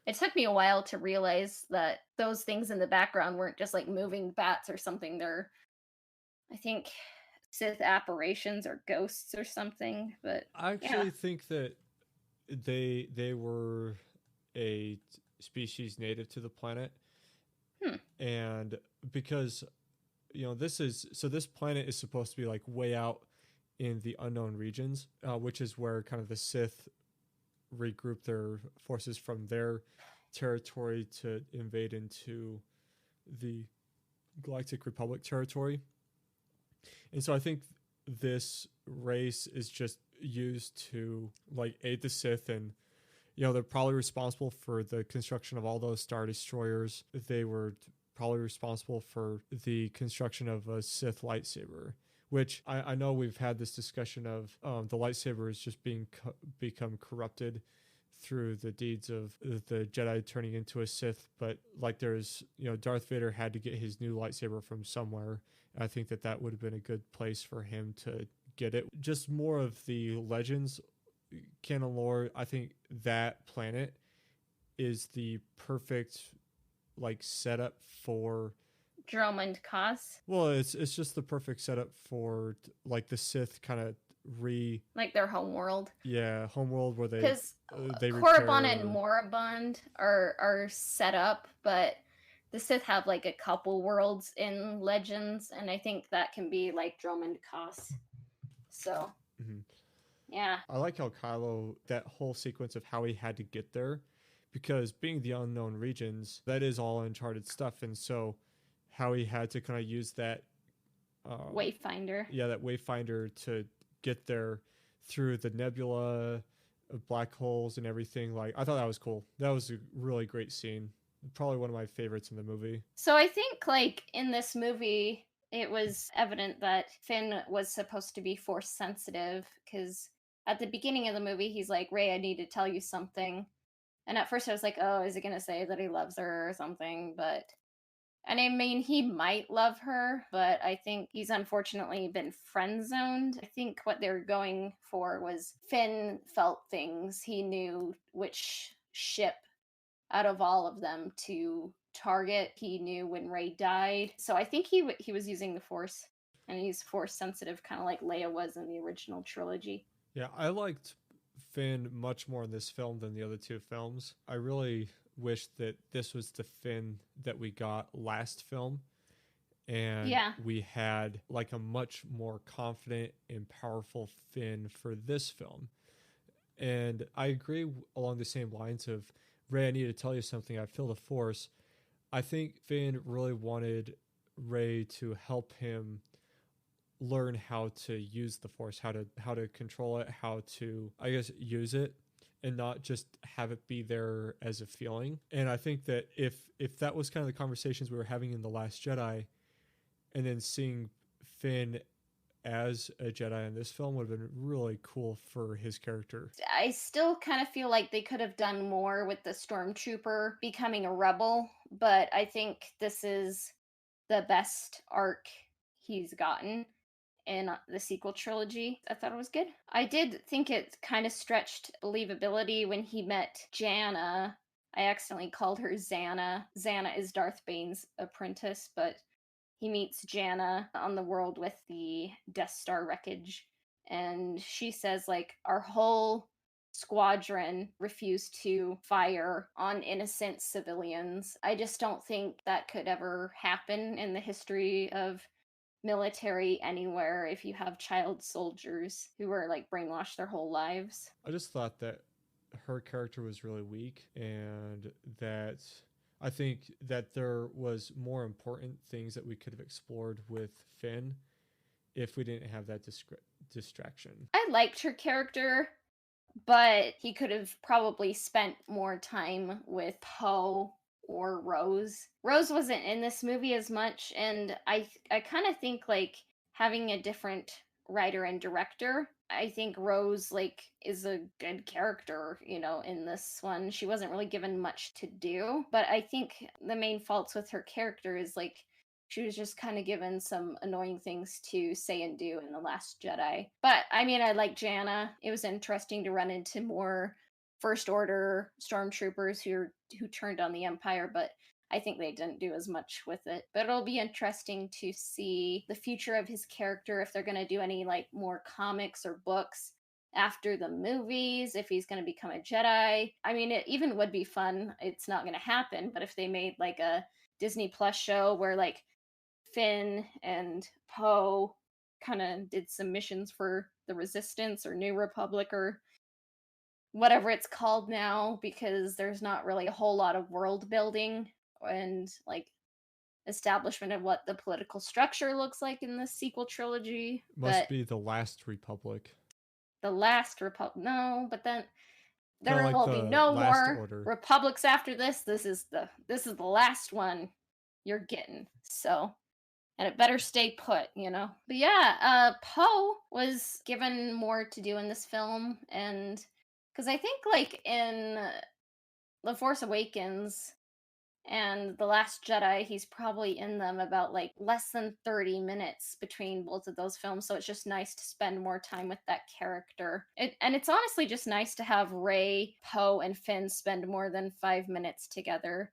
It took me a while to realize that those things in the background weren't just like moving bats or something. They're, I think, Sith apparitions or ghosts or something. But I actually think that they were a species native to the planet. And because this planet is supposed to be like way out in the unknown regions, which is where kind of the Sith regroup their forces from their territory to invade into the Galactic Republic territory. And so I think this race is just used to like aid the Sith, and they're probably responsible for the construction of all those Star Destroyers. They were probably responsible for the construction of a Sith lightsaber, which I know we've had this discussion of the lightsaber is just become corrupted through the deeds of the Jedi turning into a Sith. But like there's, Darth Vader had to get his new lightsaber from somewhere. I think that would have been a good place for him to get it. Just more of the Legends canon lore. I think that planet is the perfect like setup for Dromund Kaas. Well, it's just the perfect setup for like the Sith kind of like their homeworld. Yeah, homeworld where because they Korriban and Morabund are set up, but the Sith have like a couple worlds in Legends, and I think that can be like Dromund Kaas. So, yeah. I like how Kylo, that whole sequence of how he had to get there, because being the unknown regions, that is all uncharted stuff, and so how he had to kind of use that Wayfinder. Yeah, that Wayfinder to get there through the nebula, black holes, and everything. Like, I thought that was cool. That was a really great scene. Probably one of my favorites in the movie. So I think, like, in this movie, it was evident that Finn was supposed to be Force sensitive, because at the beginning of the movie, he's like, Rey, I need to tell you something. And at first I was like, oh, is he going to say that he loves her or something? And I mean, he might love her, but I think he's unfortunately been friend zoned. I think what they were going for was Finn felt things. He knew which ship out of all of them to target. He knew when Rey died. So I think he was using the Force, and he's Force sensitive, kind of like Leia was in the original trilogy. Yeah, I liked Finn much more in this film than the other two films. I really wish that this was the Finn that we got last film, and we had like a much more confident and powerful Finn for this film. And I agree along the same lines of, Rey, I need to tell you something. I feel the Force. I think Finn really wanted Rey to help him learn how to use the Force, how to control it, how to, I guess, use it, and not just have it be there as a feeling. And I think that if that was kind of the conversations we were having in The Last Jedi, and then seeing Finn as a Jedi in this film would have been really cool for his character. I still kind of feel like they could have done more with the Stormtrooper becoming a rebel, but I think this is the best arc he's gotten in the sequel trilogy. I thought it was good. I did think it kind of stretched believability when he met Janna. I accidentally called her Xana. Xana is Darth Bane's apprentice, but he meets Janna on the world with the Death Star wreckage, and she says, like, our whole squadron refused to fire on innocent civilians. I just don't think that could ever happen in the history of military anywhere if you have child soldiers who were like brainwashed their whole lives. I just thought that her character was really weak, and that I think that there was more important things that we could have explored with Finn if we didn't have that distraction. I liked her character, but he could have probably spent more time with Poe or Rose. Rose wasn't in this movie as much, and I kind of think like having a different writer and director. I think Rose like is a good character, in this one. She wasn't really given much to do, but I think the main faults with her character is like she was just kind of given some annoying things to say and do in The Last Jedi. But I mean, I like Janna. It was interesting to run into more First Order stormtroopers who turned on the Empire, but I think they didn't do as much with it. But it'll be interesting to see the future of his character, if they're going to do any like more comics or books after the movies, if he's going to become a Jedi. I mean, it even would be fun. It's not going to happen, but if they made like a Disney Plus show where like Finn and Poe kind of did some missions for the Resistance or New Republic or whatever it's called now, because there's not really a whole lot of world building and like establishment of what the political structure looks like in this sequel trilogy. Must But be the last Republic. the last republic, no, but then No, there like will be the no last more order. republics after this. This is the last one you're getting. So, and it better stay put, you know. But yeah, Poe was given more to do in this film, and because I think like in The Force Awakens and The Last Jedi, he's probably in them about like less than 30 minutes between both of those films. So it's just nice to spend more time with that character. And it's honestly just nice to have Rey, Poe, and Finn spend more than 5 minutes together.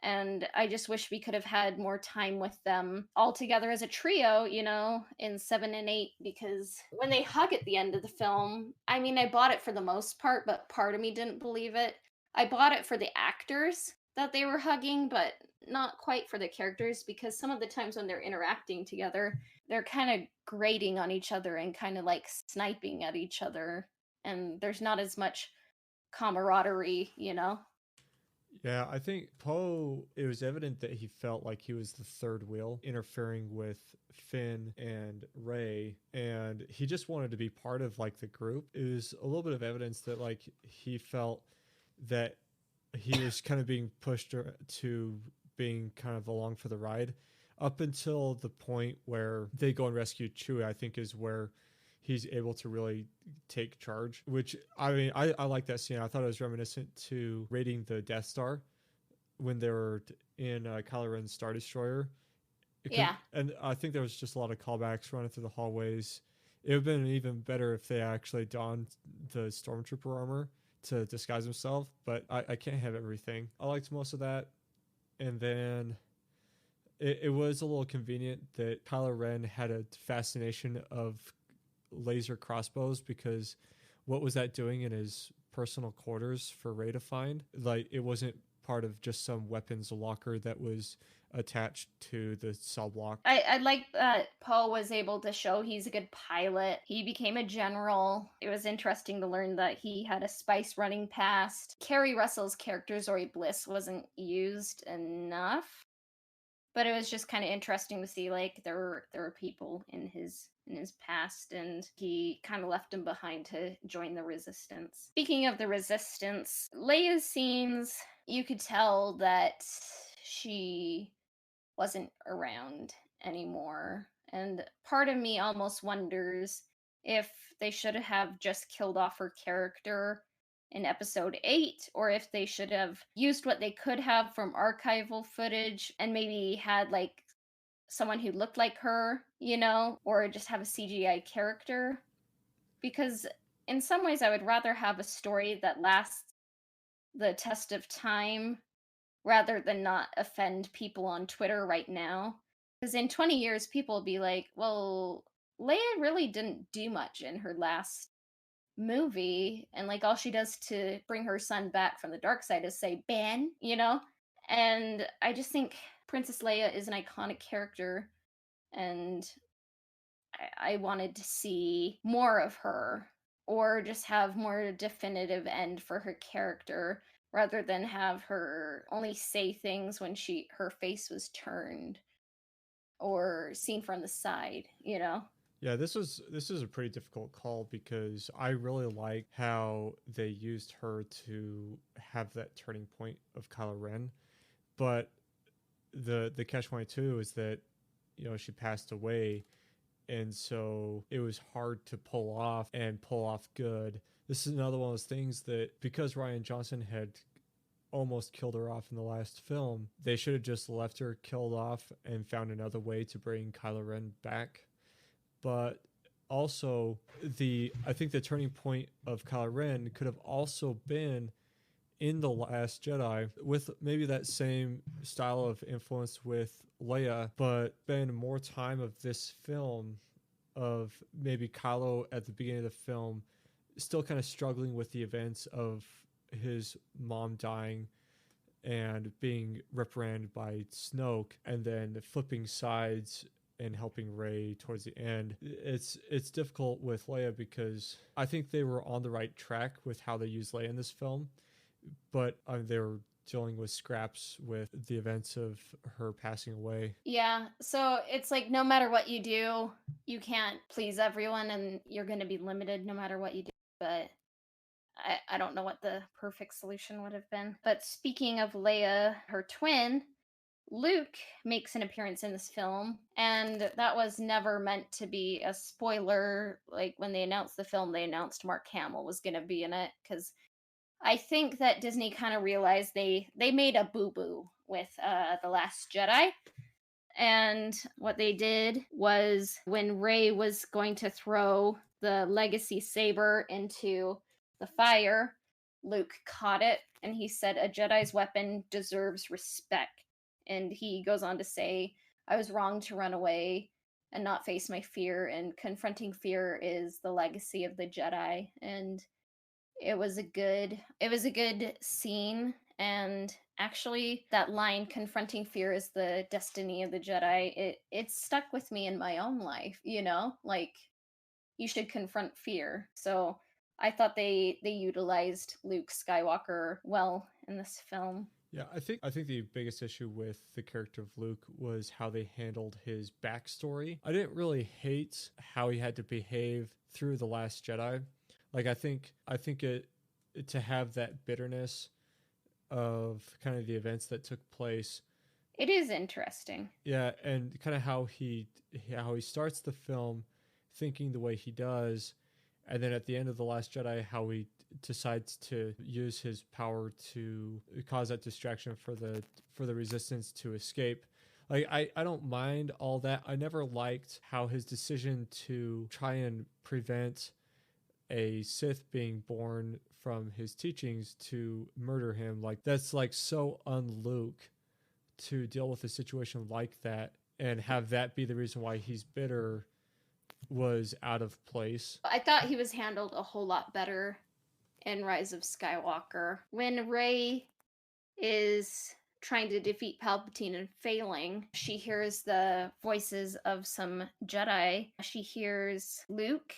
And I just wish we could have had more time with them all together as a trio, you know, in 7 and 8, because when they hug at the end of the film, I mean, I bought it for the most part, but part of me didn't believe it. I bought it for the actors that they were hugging, but not quite for the characters, because some of the times when they're interacting together, they're kind of grating on each other and kind of like sniping at each other. And there's not as much camaraderie, you know? Yeah, I think Poe, it was evident that he felt like he was the third wheel interfering with Finn and Rey, and he just wanted to be part of like the group. It was a little bit of evidence that like he felt that he was kind of being pushed to being kind of along for the ride up until the point where they go and rescue Chewie. I think is where he's able to really take charge, which I mean, I like that scene. I thought it was reminiscent to raiding the Death Star when they were in Kylo Ren's Star Destroyer. Yeah. And I think there was just a lot of callbacks running through the hallways. It would have been even better if they actually donned the Stormtrooper armor to disguise himself, but I can't have everything. I liked most of that. And then it was a little convenient that Kylo Ren had a fascination of laser crossbows, because what was that doing in his personal quarters for Rey to find? Like, it wasn't part of just some weapons locker that was attached to the cell block. I like that Poe was able to show he's a good pilot. He became a general. It was interesting to learn that he had a spice running past. Kerry Russell's character Zori Bliss wasn't used enough, but it was just kind of interesting to see like there were people in his past, and he kind of left him behind to join the Resistance. Speaking of the Resistance, Leia's scenes, you could tell that she wasn't around anymore, and part of me almost wonders if they should have just killed off her character in episode 8, or if they should have used what they could have from archival footage and maybe had like someone who looked like her, you know, or just have a CGI character. Because in some ways I would rather have a story that lasts the test of time rather than not offend people on Twitter right now. Because in 20 years, people will be like, well, Leia really didn't do much in her last movie, and like all she does to bring her son back from the dark side is say Ben, you know. And I just think Princess Leia is an iconic character, and I wanted to see more of her, or just have more definitive end for her character rather than have her only say things when her face was turned or seen from the side, you know. Yeah, this is a pretty difficult call, because I really like how they used her to have that turning point of Kylo Ren, but the catch-22 is that, you know, she passed away, and so it was hard to pull off good. This is another one of those things that, because Rian Johnson had almost killed her off in the last film, they should have just left her killed off and found another way to bring Kylo Ren back. But also, I think the turning point of Kylo Ren could have also been in The Last Jedi, with maybe that same style of influence with Leia, but spend more time of this film of maybe Kylo at the beginning of the film still kind of struggling with the events of his mom dying and being reprimanded by Snoke, and then flipping sides and helping Rey towards the end. It's difficult with Leia, because I think they were on the right track with how they used Leia in this film, but they were dealing with scraps with the events of her passing away. Yeah, so it's like no matter what you do, you can't please everyone and you're going to be limited no matter what you do. But I don't know what the perfect solution would have been. But speaking of Leia, her twin, Luke makes an appearance in this film, and that was never meant to be a spoiler. Like when they announced the film, they announced Mark Hamill was going to be in it because I think that Disney kind of realized they made a boo boo with the Last Jedi. And what they did was when Rey was going to throw the legacy saber into the fire, Luke caught it and he said, "A Jedi's weapon deserves respect." And he goes on to say, "I was wrong to run away and not face my fear, and confronting fear is the legacy of the Jedi." And it was a good scene, and actually that line, "confronting fear is the destiny of the Jedi," it stuck with me in my own life, like you should confront fear. So I thought they utilized Luke Skywalker well in this film. Yeah, I think the biggest issue with the character of Luke was how they handled his backstory. I didn't really hate how he had to behave through The Last Jedi. Like I think it to have that bitterness of kind of the events that took place. It is interesting. Yeah, and kind of how he starts the film thinking the way he does, and then at the end of The Last Jedi, how he decides to use his power to cause that distraction for the resistance to escape. Like I don't mind all that. I never liked how his decision to try and prevent a Sith being born from his teachings to murder him. Like that's like so un-Luke to deal with a situation like that and have that be the reason why he's bitter was out of place. I thought he was handled a whole lot better in Rise of Skywalker. When Rey is trying to defeat Palpatine and failing, she hears the voices of some Jedi. She hears Luke,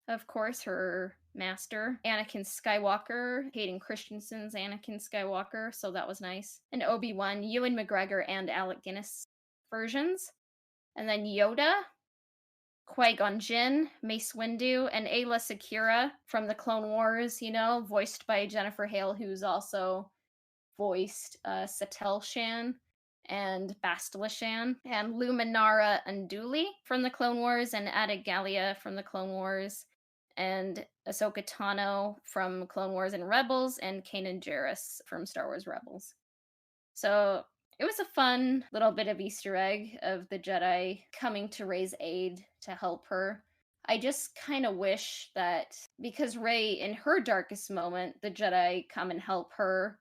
of course, her master, Anakin Skywalker, Hayden Christensen's Anakin Skywalker, so that was nice. And Obi-Wan, Ewan McGregor, and Alec Guinness versions. And then Yoda, Qui-Gon Jinn, Mace Windu, and Ayla Secura from the Clone Wars, voiced by Jennifer Hale, who's also voiced Satel Shan and Bastila Shan, and Luminara Unduli from the Clone Wars, and Ada Gallia from the Clone Wars, and Ahsoka Tano from Clone Wars and Rebels, and Kanan Jarrus from Star Wars Rebels. So it was a fun little bit of Easter egg of the Jedi coming to Rey's aid to help her. I just kind of wish that, because Rey, in her darkest moment, the Jedi come and help her,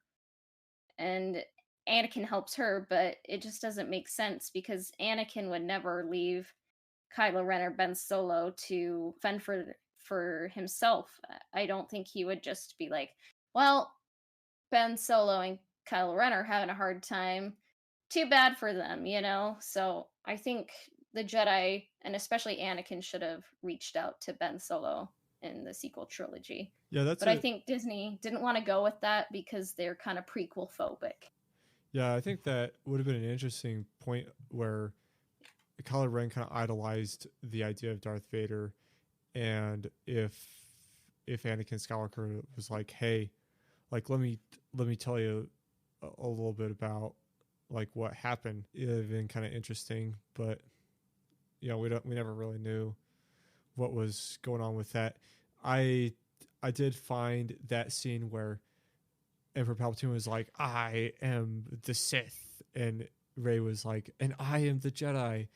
and Anakin helps her, but it just doesn't make sense because Anakin would never leave Kylo Ren or Ben Solo to fend for himself. I don't think he would just be like, well, Ben Solo and Kylo Ren are having a hard time. Too bad for them, So I think the Jedi, and especially Anakin, should have reached out to Ben Solo in the sequel trilogy. Yeah, I think Disney didn't want to go with that because they're kind of prequel phobic. Yeah, I think that would have been an interesting point where Kylo Ren kind of idolized the idea of Darth Vader, and if Anakin Skywalker was like, "Hey, like let me tell you a little bit about like what happened," it would have been kind of interesting. But we never really knew what was going on with that. I did find that scene where Emperor Palpatine was like, "I am the Sith," and Rey was like, "And I am the Jedi,"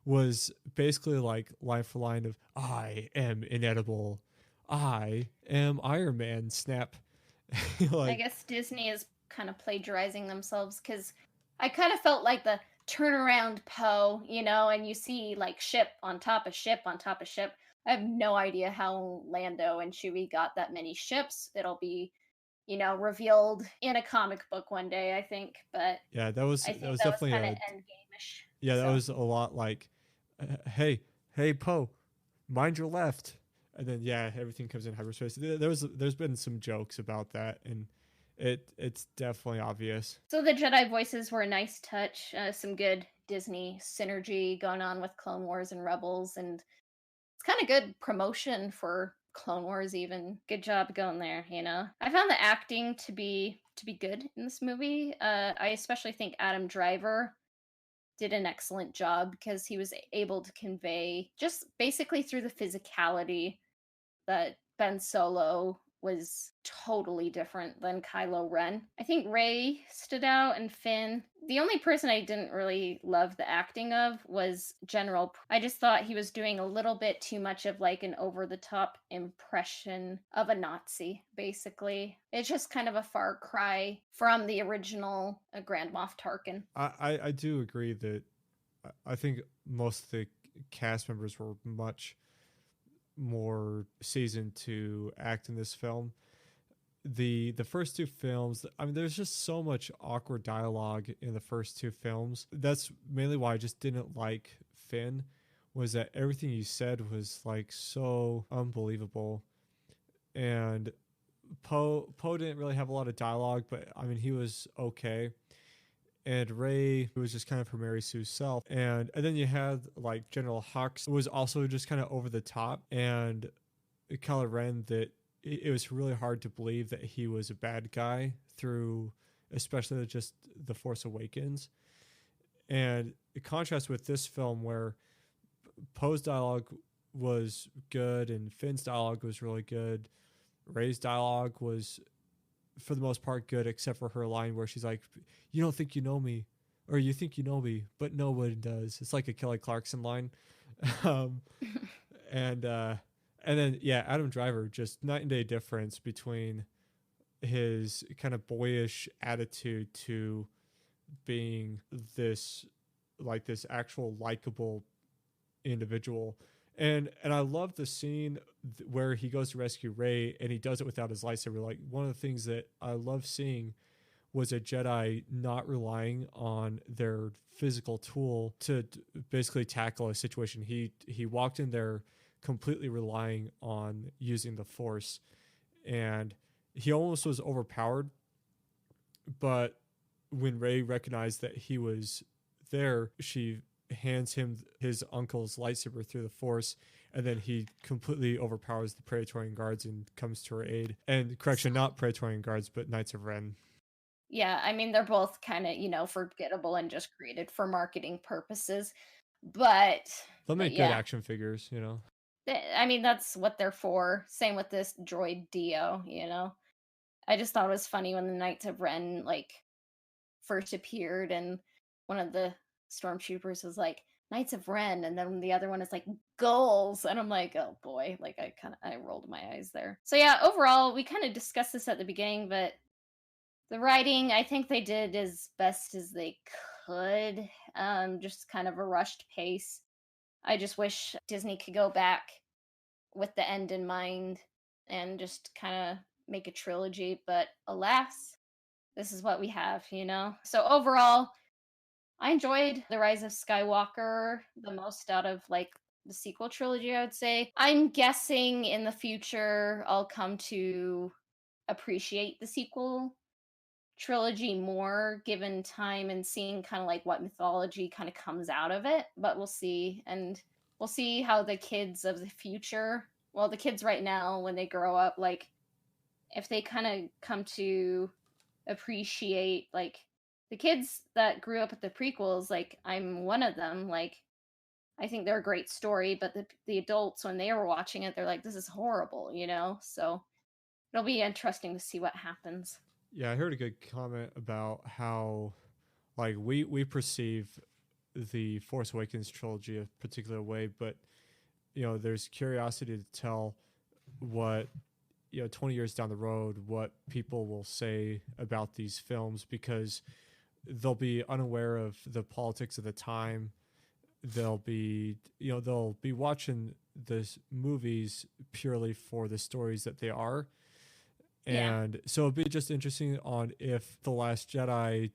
was basically like line for line of "I am inedible, I am Iron Man," snap. I guess Disney is kind of plagiarizing themselves, because I kind of felt like the turnaround Poe, and you see like ship on top of ship on top of ship. I have no idea how Lando and Chewie got that many ships. It'll be, revealed in a comic book one day, I think. But yeah, that was definitely kind of endgame-ish. Yeah, that was a lot like, hey, Poe, mind your left, and then everything comes in hyperspace. There's been some jokes about that, and it's definitely obvious. So the Jedi voices were a nice touch, some good Disney synergy going on with Clone Wars and Rebels, and it's kind of good promotion for Clone Wars even. Good job going there, you know. I found the acting to be good in this movie. I especially think Adam Driver did an excellent job because he was able to convey just basically through the physicality that Ben Solo was totally different than Kylo Ren. I think Rey stood out and Finn. The only person I didn't really love the acting of was I just thought he was doing a little bit too much of like an over the top impression of a Nazi, basically. It's just kind of a far cry from the original Grand Moff Tarkin. I do agree that I think most of the cast members were much more seasoned to act in this film. The first two films, I mean, there's just so much awkward dialogue in the first two films. That's mainly why I just didn't like Finn, was that everything he said was like so unbelievable. And Poe didn't really have a lot of dialogue, but I mean, he was okay. And Rey was just kind of her Mary Sue's self. And then you had like General Hux, who was also just kind of over the top, and Kylo Ren, that it was really hard to believe that he was a bad guy through, especially just The Force Awakens. And in contrast with this film, where Poe's dialogue was good and Finn's dialogue was really good, Rey's dialogue was for the most part good, except for her line where she's like, "You don't think you know me, or you think you know me, but no one does." It's like a Kelly Clarkson line. um, and then yeah, Adam Driver, just night and day difference between his kind of boyish attitude to being this this actual likable individual. And I love the scene where he goes to rescue Rey and he does it without his lightsaber. Like, one of the things that I love seeing was a Jedi not relying on their physical tool to basically tackle a situation. He walked in there completely relying on using the Force, and he almost was overpowered. But when Rey recognized that he was there, she hands him his uncle's lightsaber through the Force, and then he completely overpowers the Praetorian Guards and comes to her aid. And correction, not Praetorian Guards, but Knights of Ren. Yeah, I mean, they're both kind of, forgettable and just created for marketing purposes. But, They'll but make good yeah, action figures, you know. I mean, that's what they're for. Same with this droid Dio. I just thought it was funny when the Knights of Ren, like, first appeared and one of the stormtroopers was like, Knights of Ren, and then the other one is like, goals. And I'm like, oh boy, like I rolled my eyes there. So yeah, overall, we kind of discussed this at the beginning, but the writing, I think they did as best as they could. Just kind of a rushed pace. I just wish Disney could go back with the end in mind and just kind of make a trilogy, but alas, this is what we have. So overall, I enjoyed The Rise of Skywalker the most out of like the sequel trilogy, I would say. I'm guessing in the future I'll come to appreciate the sequel trilogy more given time and seeing kind of like what mythology kind of comes out of it, but we'll see. And we'll see how the kids of the future, well, the kids right now when they grow up, like if they kind of come to appreciate like the kids that grew up with the prequels, like I'm one of them, like I think they're a great story, but the adults when they were watching it, they're like, this is horrible. So it'll be interesting to see what happens. Yeah, I heard a good comment about how like we perceive the Force Awakens trilogy a particular way, but there's curiosity to tell what 20 years down the road what people will say about these films, because they'll be unaware of the politics of the time. They'll be watching the movies purely for the stories that they are. Yeah. And so it'd be just interesting on if The Last Jedi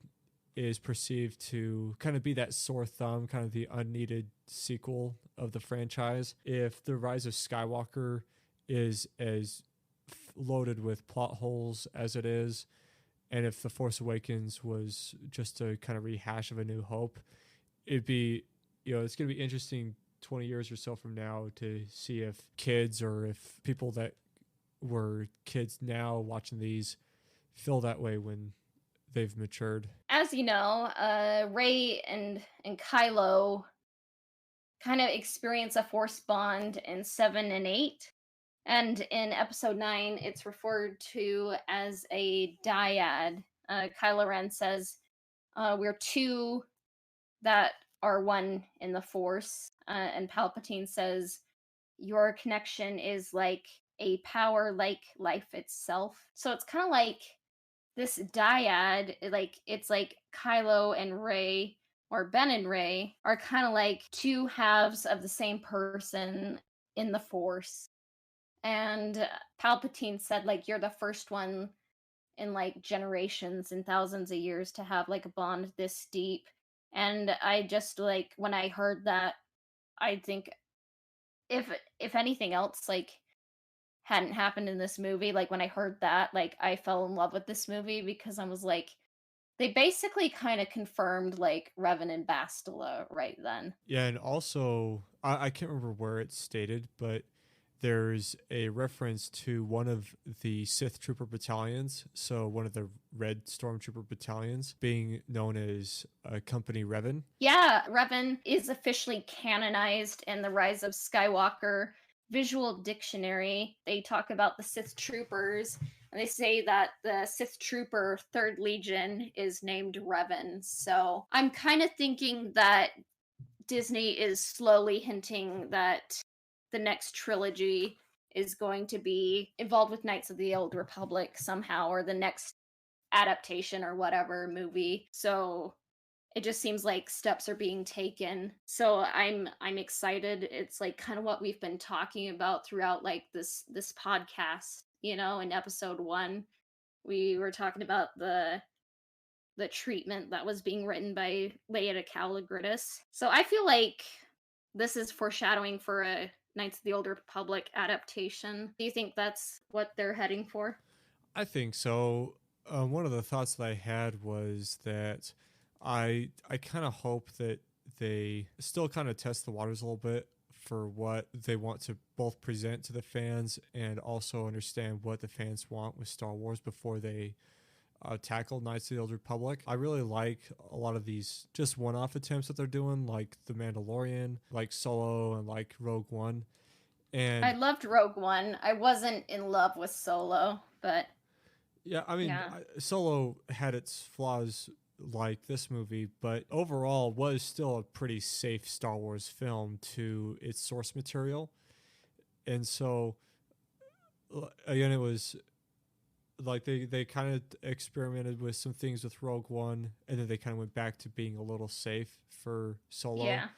is perceived to kind of be that sore thumb, kind of the unneeded sequel of the franchise. If The Rise of Skywalker is as loaded with plot holes as it is, And if The Force Awakens was just a kind of rehash of A New Hope, it'd be, it's going to be interesting 20 years or so from now to see if kids or if people that were kids now watching these feel that way when they've matured. As you know, Rey and Kylo kind of experience a Force bond in 7 and 8. And in episode 9, it's referred to as a dyad. Kylo Ren says, we're two that are one in the Force. And Palpatine says, your connection is like a power like life itself. So it's kind of like this dyad, like it's like Kylo and Rey, or Ben and Rey, are kind of like two halves of the same person in the Force. And Palpatine said, like, you're the first one in like generations and thousands of years to have like a bond this deep. And I just, like, when I heard that, I think if anything else like hadn't happened in this movie, like when I heard that, like I fell in love with this movie, because I was like, they basically kind of confirmed like Revan and Bastila right then. Yeah, and also, I can't remember where it's stated, but there's a reference to one of the Sith Trooper battalions, so one of the Red Stormtrooper battalions, being known as Company Revan. Yeah, Revan is officially canonized in the Rise of Skywalker visual dictionary. They talk about the Sith Troopers, and they say that the Sith Trooper 3rd Legion is named Revan. So I'm kind of thinking that Disney is slowly hinting that the next trilogy is going to be involved with Knights of the Old Republic somehow, or the next adaptation or whatever movie. So it just seems like steps are being taken. So I'm excited. It's like kind of what we've been talking about throughout like this podcast. In episode 1, we were talking about the treatment that was being written by Leia Calogridis. So I feel like this is foreshadowing for a Knights of the Old Republic adaptation. Do you think that's what they're heading for? I think so. One of the thoughts that I had was that I kind of hope that they still kind of test the waters a little bit for what they want to both present to the fans and also understand what the fans want with Star Wars before they tackle Knights of the Old Republic. I really like a lot of these just one-off attempts that they're doing, like The Mandalorian, like Solo, and like Rogue One. And I loved Rogue One. I wasn't in love with Solo, but yeah, I mean, yeah. Solo had its flaws like this movie, but overall was still a pretty safe Star Wars film to its source material. And so, again, it was like they kind of experimented with some things with Rogue One, and then they kind of went back to being a little safe for Solo. Yeah.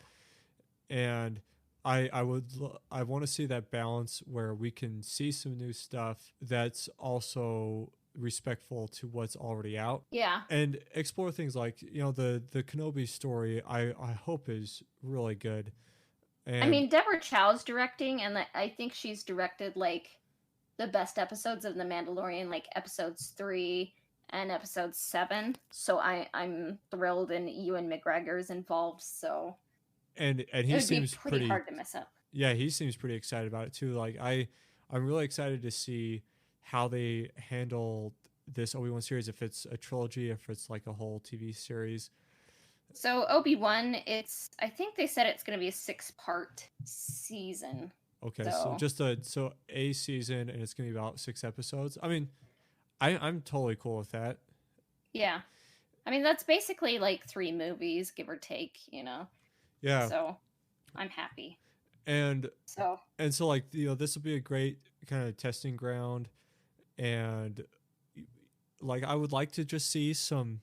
And I want to see that balance where we can see some new stuff that's also respectful to what's already out. Yeah. And explore things like, the Kenobi story, I hope is really good. And I mean, Deborah Chow's directing, and I think she's directed like the best episodes of The Mandalorian, like episodes 3 and episode 7. So I'm thrilled, and Ewan McGregor's involved. So and he it would seems be pretty hard to mess up. Yeah, he seems pretty excited about it too. Like I'm really excited to see how they handle this Obi-Wan series, if it's a trilogy, if it's like a whole TV series. So Obi-Wan, I think they said it's going to be a 6-part season. Okay, so just a season, and it's going to be about 6 episodes. I mean, I'm totally cool with that. Yeah. I mean, that's basically like 3 movies, give or take, Yeah. So I'm happy. And so like, this will be a great kind of testing ground. And like, I would like to just see some,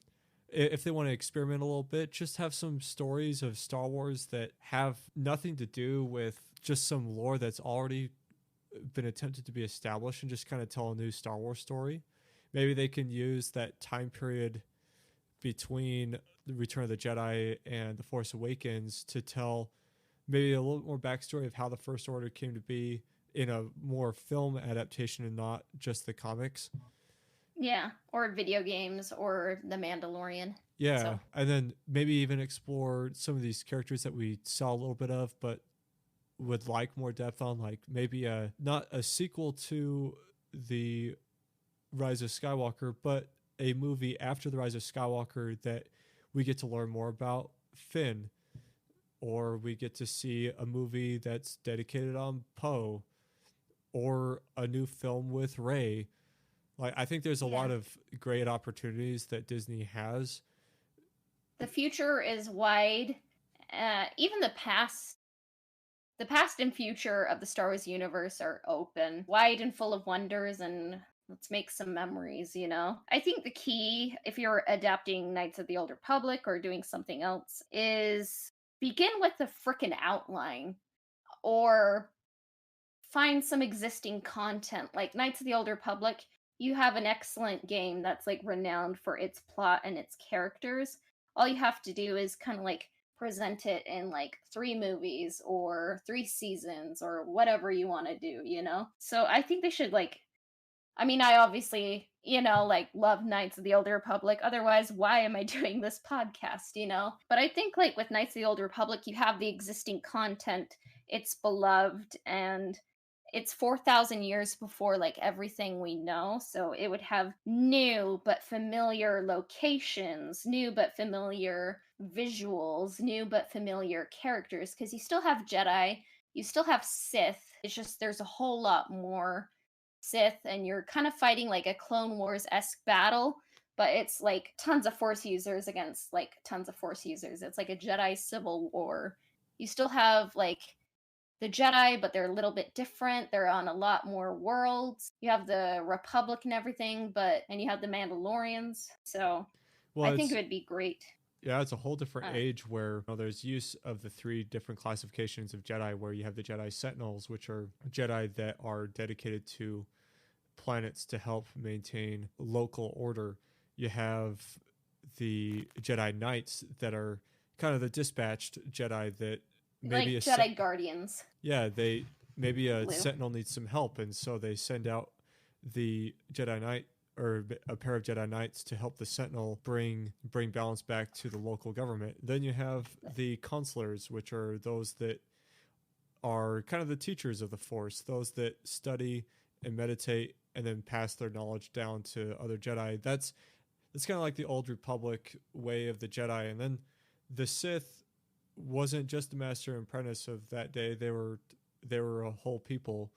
if they want to experiment a little bit, just have some stories of Star Wars that have nothing to do with just some lore that's already been attempted to be established, and just kind of tell a new Star Wars story. Maybe they can use that time period between the Return of the Jedi and The Force Awakens to tell maybe a little more backstory of how the First Order came to be in a more film adaptation and not just the comics. Yeah, or video games or The Mandalorian. Yeah, So and then maybe even explore some of these characters that we saw a little bit of, but would like more depth on, like maybe not a sequel to the Rise of Skywalker, but a movie after the Rise of Skywalker that we get to learn more about Finn, or we get to see a movie that's dedicated on Poe, or a new film with Rey. Like, I think there's a yeah, lot of great opportunities that Disney has. the future is wide. Even the past and future of the Star Wars universe are open, wide and full of wonders, and let's make some memories, you know? I think the key, if you're adapting Knights of the Old Republic or doing something else, is begin with the frickin' outline or find some existing content. Like Knights of the Old Republic, you have an excellent game that's like renowned for its plot and its characters. All you have to do is kind of like present it in like 3 movies or 3 seasons or whatever you want to do, you know? So I think they should like, I mean, I obviously, you know, like love Knights of the Old Republic. Otherwise, why am I doing this podcast, you know? But I think like with Knights of the Old Republic, you have the existing content, it's beloved, and it's 4,000 years before like everything we know. So it would have new but familiar locations, new but familiar visuals, new but familiar characters, because you still have Jedi, you still have Sith. It's just there's a whole lot more Sith, and you're kind of fighting like a Clone Wars esque battle, but it's like tons of Force users against like tons of Force users. It's like a Jedi civil war. You still have like the Jedi, but they're a little bit different. They're on a lot more worlds. You have the Republic and everything, and you have the Mandalorians. So I Well, think it it's would be great. yeah, it's a whole different Uh, age where there's use of the 3 different classifications of Jedi, where you have the Jedi Sentinels, which are Jedi that are dedicated to planets to help maintain local order. You have the Jedi Knights that are kind of the dispatched Jedi that maybe like Jedi Guardians. yeah, they maybe a Blue. Sentinel needs some help, and so they send out the Jedi Knight or a pair of Jedi Knights to help the Sentinel bring balance back to the local government. Then you have the consulars, which are those that are kind of the teachers of the Force, those that study and meditate and then pass their knowledge down to other Jedi. That's kind of like the old Republic way of the Jedi. And then the Sith wasn't just the master and apprentice of that day. They were a whole people.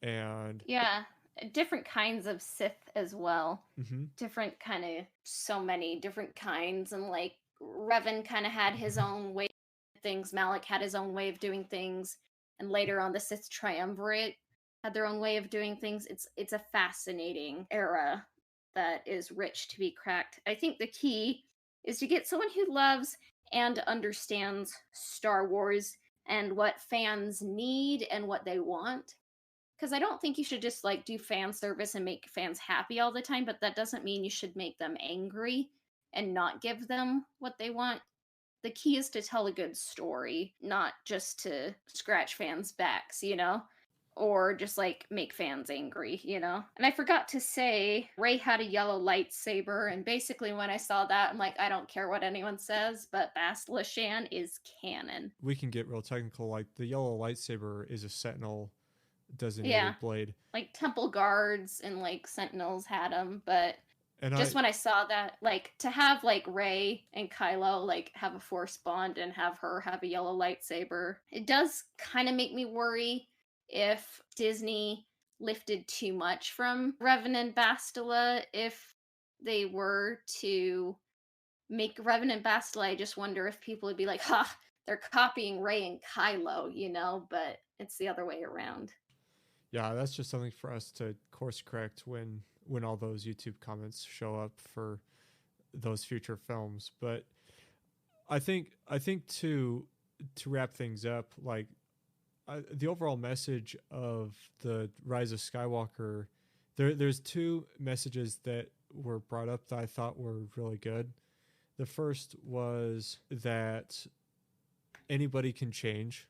And Yeah, different kinds of Sith as well. mm-hmm. Different kind of, so many different kinds. And like Revan kind of had his own way of things. Malik had his own way of doing things. And later on, the Sith Triumvirate had their own way of doing things. It's a fascinating era that is rich to be cracked. I think the key is to get someone who loves and understands Star Wars and what fans need and what they want, because I don't think you should just like do fan service and make fans happy all the time, but that doesn't mean you should make them angry and not give them what they want. The key is to tell a good story, not just to scratch fans' backs, you know? Or just like make fans angry, you know? And I forgot to say, Rey had a yellow lightsaber, and basically when I saw that, I'm like, I don't care what anyone says, but Bastila Shan is canon. We can get real technical. Like the yellow lightsaber is a Sentinel designated Yeah. blade. Like temple guards and like sentinels had them, but And just when I saw that, like to have like Rey and Kylo like have a force bond and have her have a yellow lightsaber, it does kind of make me worry if Disney lifted too much from Revan and Bastila. If they were to make Revan and Bastila, I just wonder if people would be like, ha, they're copying Rey and Kylo, you know, but it's the other way around. yeah, that's just something for us to course correct when all those YouTube comments show up for those future films. But I think to wrap things up, like the overall message of the Rise of Skywalker, there's 2 messages that were brought up that I thought were really good. The first was that anybody can change,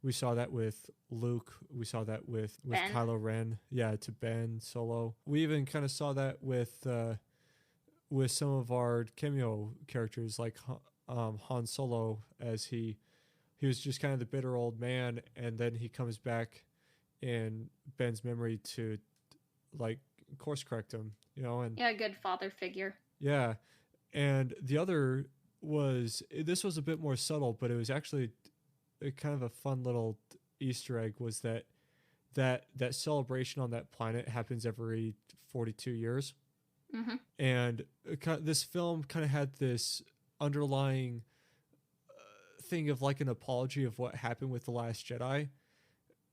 We saw that with Luke. We saw that with Ben. Kylo Ren. Yeah, to Ben Solo. We even kind of saw that with some of our cameo characters, like Han Solo, as he was just kind of the bitter old man, and then he comes back in Ben's memory to like course correct him, and Yeah, a good father figure. yeah. And the other this was a bit more subtle, but it was actually a kind of a fun little Easter egg, was that celebration on that planet happens every 42 years. Mm-hmm. And this film kind of had this underlying thing of like an apology of what happened with The Last Jedi.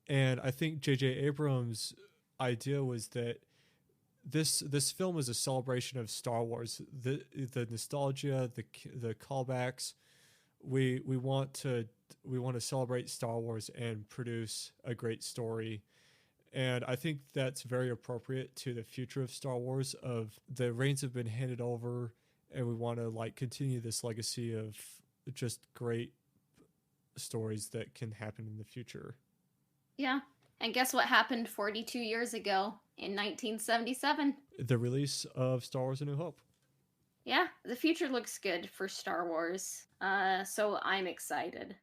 And I think J.J. Abrams' idea was that this film is a celebration of Star Wars, the nostalgia, the callbacks. We want to celebrate Star Wars and produce a great story. And I think that's very appropriate to the future of Star Wars. Of the reins have been handed over, and we want to like continue this legacy of just great stories that can happen in the future. Yeah. And guess what happened 42 years ago in 1977? The release of Star Wars: A New Hope. Yeah, the future looks good for Star Wars. So I'm excited.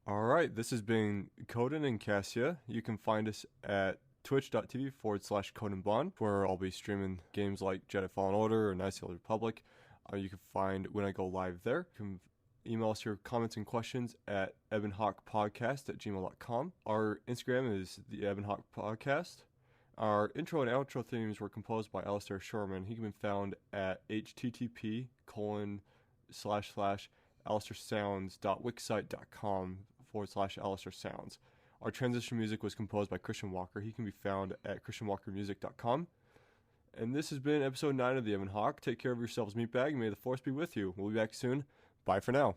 All right, this has been Coden and Cassia. You can find us at twitch.tv/CodenBond, where I'll be streaming games like Jedi Fallen Order or Knights of the Old Republic. You can find when I go live there. You can email us your comments and questions at ebonhawkpodcast@gmail.com. Our Instagram is the Ebonhawk Podcast. Our intro and outro themes were composed by Alistair Shorman. He can be found at http://alistairsounds.wixsite.com/alistairsounds. Our transition music was composed by Christian Walker. He can be found at christianwalkermusic.com. And this has been episode 9 of the Ebon Hawk. Take care of yourselves, meatbag, and may the force be with you. We'll be back soon. Bye for now.